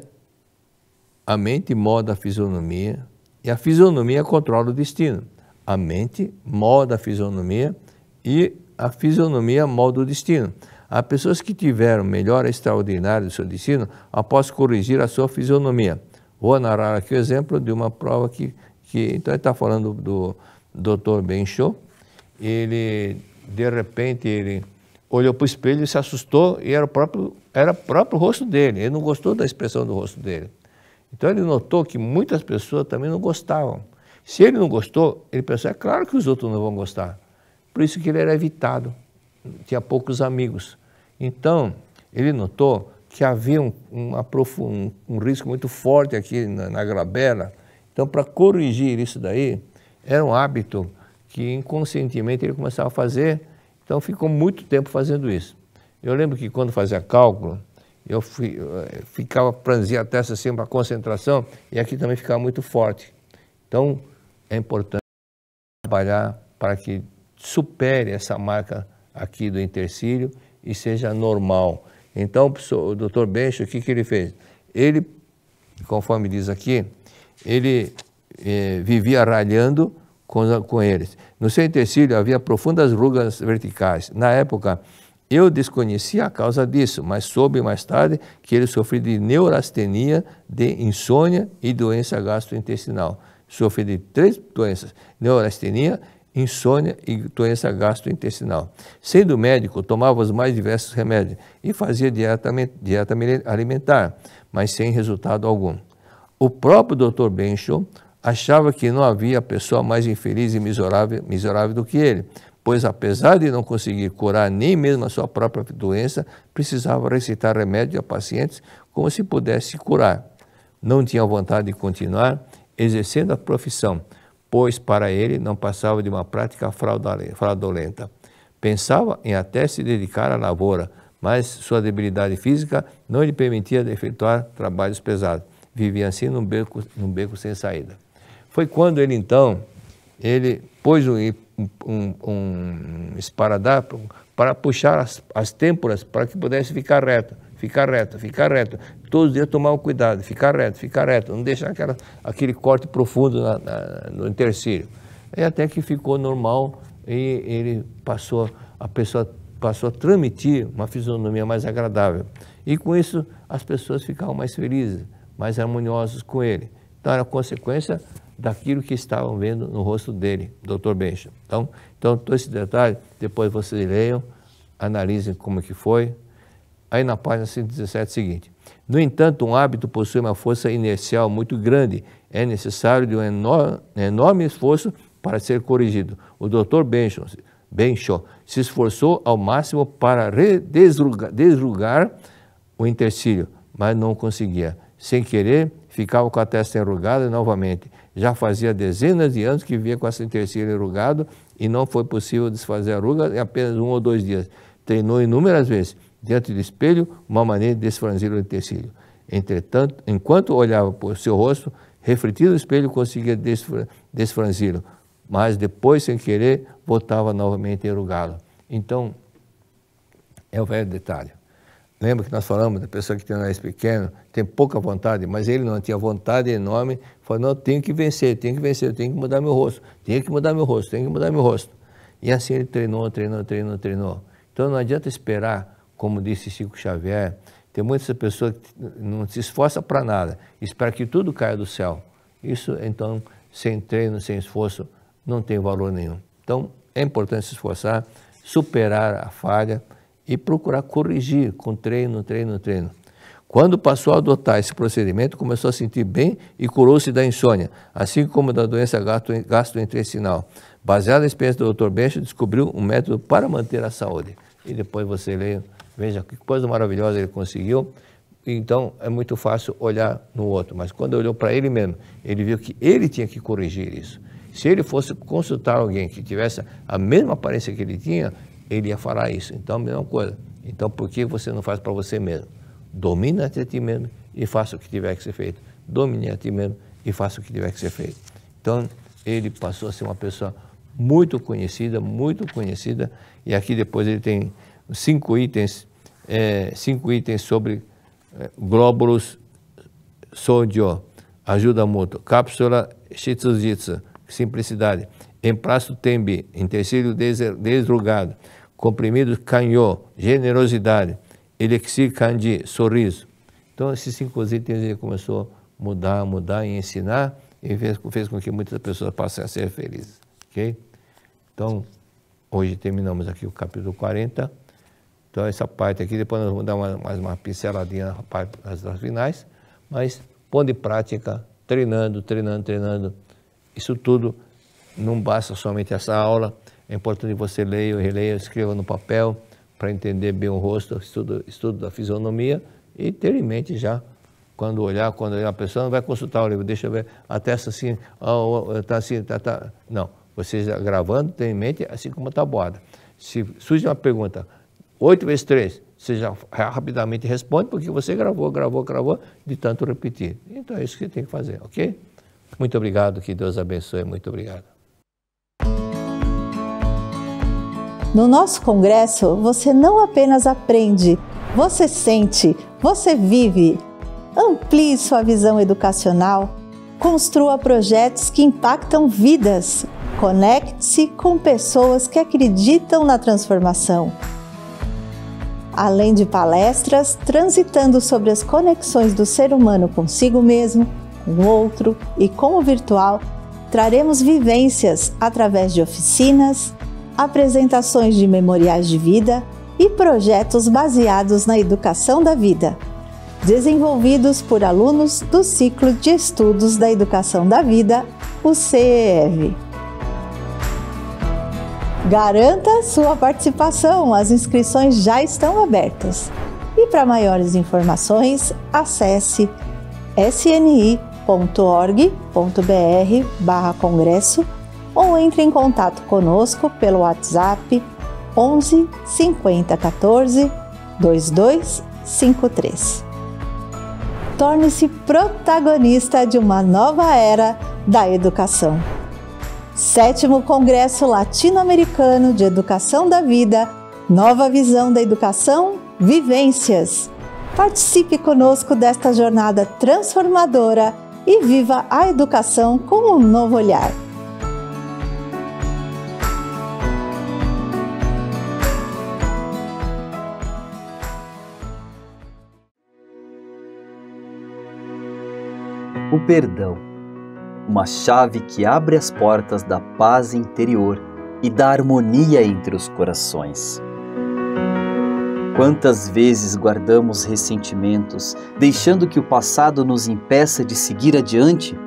e a fisionomia controla o destino. A mente molda a fisionomia e a fisionomia molda o destino. Há pessoas que tiveram melhora extraordinária do seu destino após corrigir a sua fisionomia. Vou narrar aqui o exemplo de uma prova que então ele está falando do Dr. Bensho. Ele, de repente, ele olhou para o espelho e se assustou e era o próprio rosto dele. Ele não gostou da expressão do rosto dele. Então ele notou que muitas pessoas também não gostavam. Se ele não gostou, ele pensou, é claro que os outros não vão gostar. Por isso que ele era evitado, tinha poucos amigos. Então, ele notou que havia um risco muito forte aqui na glabela. Então, para corrigir isso daí, era um hábito que inconscientemente ele começava a fazer, então ficou muito tempo fazendo isso. Eu lembro que quando fazia cálculo, eu franzia a testa assim para concentração e aqui também ficava muito forte. Então, é importante trabalhar para que supere essa marca aqui do intercílio e seja normal. Então, o Dr. Bensho, o que ele fez? Ele, conforme diz aqui, ele vivia ralhando com eles. No seu intercílio havia profundas rugas verticais. Na época, eu desconhecia a causa disso, mas soube mais tarde que ele sofria de neurastenia, de insônia e doença gastrointestinal. Sofria de 3 doenças, neurastenia, insônia e doença gastrointestinal. Sendo médico, tomava os mais diversos remédios e fazia dieta alimentar, mas sem resultado algum. O próprio Dr. Bensho achava que não havia pessoa mais infeliz e miserável do que ele, pois apesar de não conseguir curar nem mesmo a sua própria doença, precisava recitar remédio a pacientes como se pudesse curar. Não tinha vontade de continuar exercendo a profissão, pois para ele não passava de uma prática fraudulenta. Pensava em até se dedicar à lavoura, mas sua debilidade física não lhe permitia efetuar trabalhos pesados. Vivia assim num beco sem saída. Foi quando ele então, ele pôs um esparadrapo para puxar as têmporas para que pudesse ficar reto. Todos os dias tomar cuidado, ficar reto, não deixar aquele corte profundo no intercílio. E até que ficou normal e a pessoa passou a transmitir uma fisionomia mais agradável. E com isso as pessoas ficavam mais felizes, mais harmoniosas com ele. Então era consequência daquilo que estavam vendo no rosto dele, Dr. Bensho. Então todo esse detalhe, depois vocês leiam, analisem como que foi. Aí na página 117 seguinte, no entanto, um hábito possui uma força inercial muito grande, é necessário de um enorme esforço para ser corrigido. O Dr. Bensho se esforçou ao máximo para desrugar o intercílio, mas não conseguia. Sem querer, ficava com a testa enrugada novamente. Já fazia dezenas de anos que vivia com esse intercílio enrugado e não foi possível desfazer a ruga em apenas 1 ou 2 dias. Treinou inúmeras vezes, diante do espelho, uma maneira de desfranzir o intercílio. Entretanto, enquanto olhava para o seu rosto, refletido no espelho, conseguia desfranzi-lo, mas depois, sem querer, voltava novamente a enrugá-lo. Então, é o velho detalhe. Lembra que nós falamos da pessoa que tem um nariz pequeno, tem pouca vontade, mas ele não tinha vontade enorme, falou, não, tenho que vencer, eu tenho que mudar meu rosto, tenho que mudar meu rosto. E assim ele treinou. Então não adianta esperar, como disse Chico Xavier, tem muitas pessoas que não se esforçam para nada, espera que tudo caia do céu. Isso, então, sem treino, sem esforço, não tem valor nenhum. Então, é importante se esforçar, superar a falha e procurar corrigir com treino. Quando passou a adotar esse procedimento, começou a sentir bem e curou-se da insônia, assim como da doença gastrointestinal. Baseado na experiência do Dr. Bench, descobriu um método para manter a saúde. E depois você leia, veja que coisa maravilhosa ele conseguiu. Então, é muito fácil olhar no outro, mas quando olhou para ele mesmo, ele viu que ele tinha que corrigir isso. Se ele fosse consultar alguém que tivesse a mesma aparência que ele tinha, ele ia falar isso. Então, a mesma coisa. Então, por que você não faz para você mesmo? Domina a ti mesmo e faça o que tiver que ser feito. Domine a ti mesmo e faça o que tiver que ser feito. Então, ele passou a ser uma pessoa muito conhecida, e aqui depois ele tem 5 itens sobre glóbulos sódio, ajuda mútua, cápsula shitsujitsu, simplicidade, emplasto tembi, intestino desrugado, comprimido canhô, generosidade, elixir candi, sorriso. Então esses 5 itens ele começou a mudar e ensinar e fez com que muitas pessoas passem a ser felizes, ok? Então hoje terminamos aqui o capítulo 40. Então essa parte aqui, depois nós vamos dar mais uma pinceladinha nas finais, mas pondo em prática, treinando. Isso tudo não basta somente essa aula, é importante você leia, releia, escreva no papel para entender bem o rosto, estudo da fisionomia e ter em mente já, quando olhar a pessoa não vai consultar o livro, deixa eu ver, a testa assim, tá assim, tá. Não, você já gravando, tem em mente assim como está tabuada. Se surge uma pergunta, 8 vezes 3, você já rapidamente responde, porque você gravou, de tanto repetir. Então é isso que você tem que fazer, ok? Muito obrigado, que Deus abençoe, muito obrigado. No nosso congresso, você não apenas aprende, você sente, você vive. Amplie sua visão educacional, construa projetos que impactam vidas, conecte-se com pessoas que acreditam na transformação. Além de palestras, transitando sobre as conexões do ser humano consigo mesmo, com o outro e com o virtual, traremos vivências através de oficinas, apresentações de memoriais de vida e projetos baseados na educação da vida, desenvolvidos por alunos do Ciclo de Estudos da Educação da Vida, o CEEV. Garanta sua participação, as inscrições já estão abertas. E para maiores informações, acesse sni.org.br/congresso ou entre em contato conosco pelo WhatsApp 11 50 14 2253. Torne-se protagonista de uma nova era da educação. 7º Congresso Latino-Americano de Educação da Vida, Nova Visão da Educação, Vivências. Participe conosco desta jornada transformadora e viva a educação com um novo olhar. O perdão, uma chave que abre as portas da paz interior e da harmonia entre os corações. Quantas vezes guardamos ressentimentos, deixando que o passado nos impeça de seguir adiante?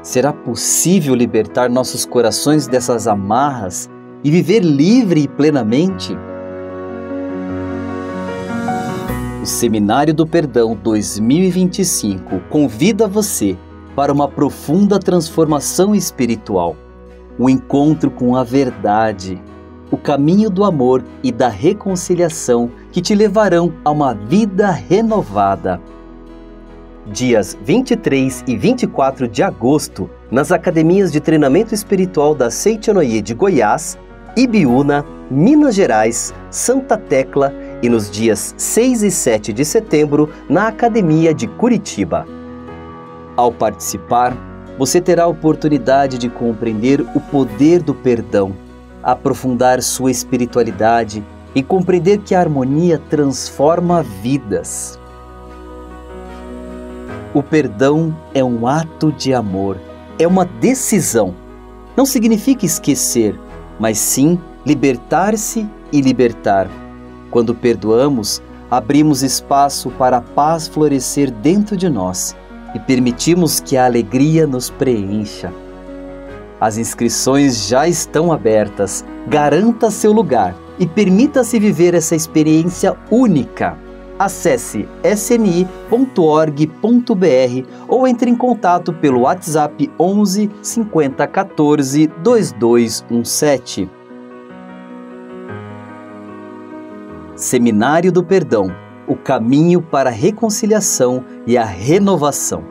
Será possível libertar nossos corações dessas amarras e viver livre e plenamente? O Seminário do Perdão 2025 convida você para uma profunda transformação espiritual, o encontro com a verdade, o caminho do amor e da reconciliação que te levarão a uma vida renovada. Dias 23 e 24 de agosto, nas academias de treinamento espiritual da Seichonoye de Goiás, Ibiúna, Minas Gerais, Santa Tecla e nos dias 6 e 7 de setembro na Academia de Curitiba. Ao participar, você terá a oportunidade de compreender o poder do perdão, aprofundar sua espiritualidade e compreender que a harmonia transforma vidas. O perdão é um ato de amor, é uma decisão. Não significa esquecer, mas sim libertar-se e libertar. Quando perdoamos, abrimos espaço para a paz florescer dentro de nós e permitimos que a alegria nos preencha. As inscrições já estão abertas. Garanta seu lugar e permita-se viver essa experiência única. Acesse sni.org.br ou entre em contato pelo WhatsApp 11 50 14 2217. Seminário do Perdão, o caminho para a reconciliação e a renovação.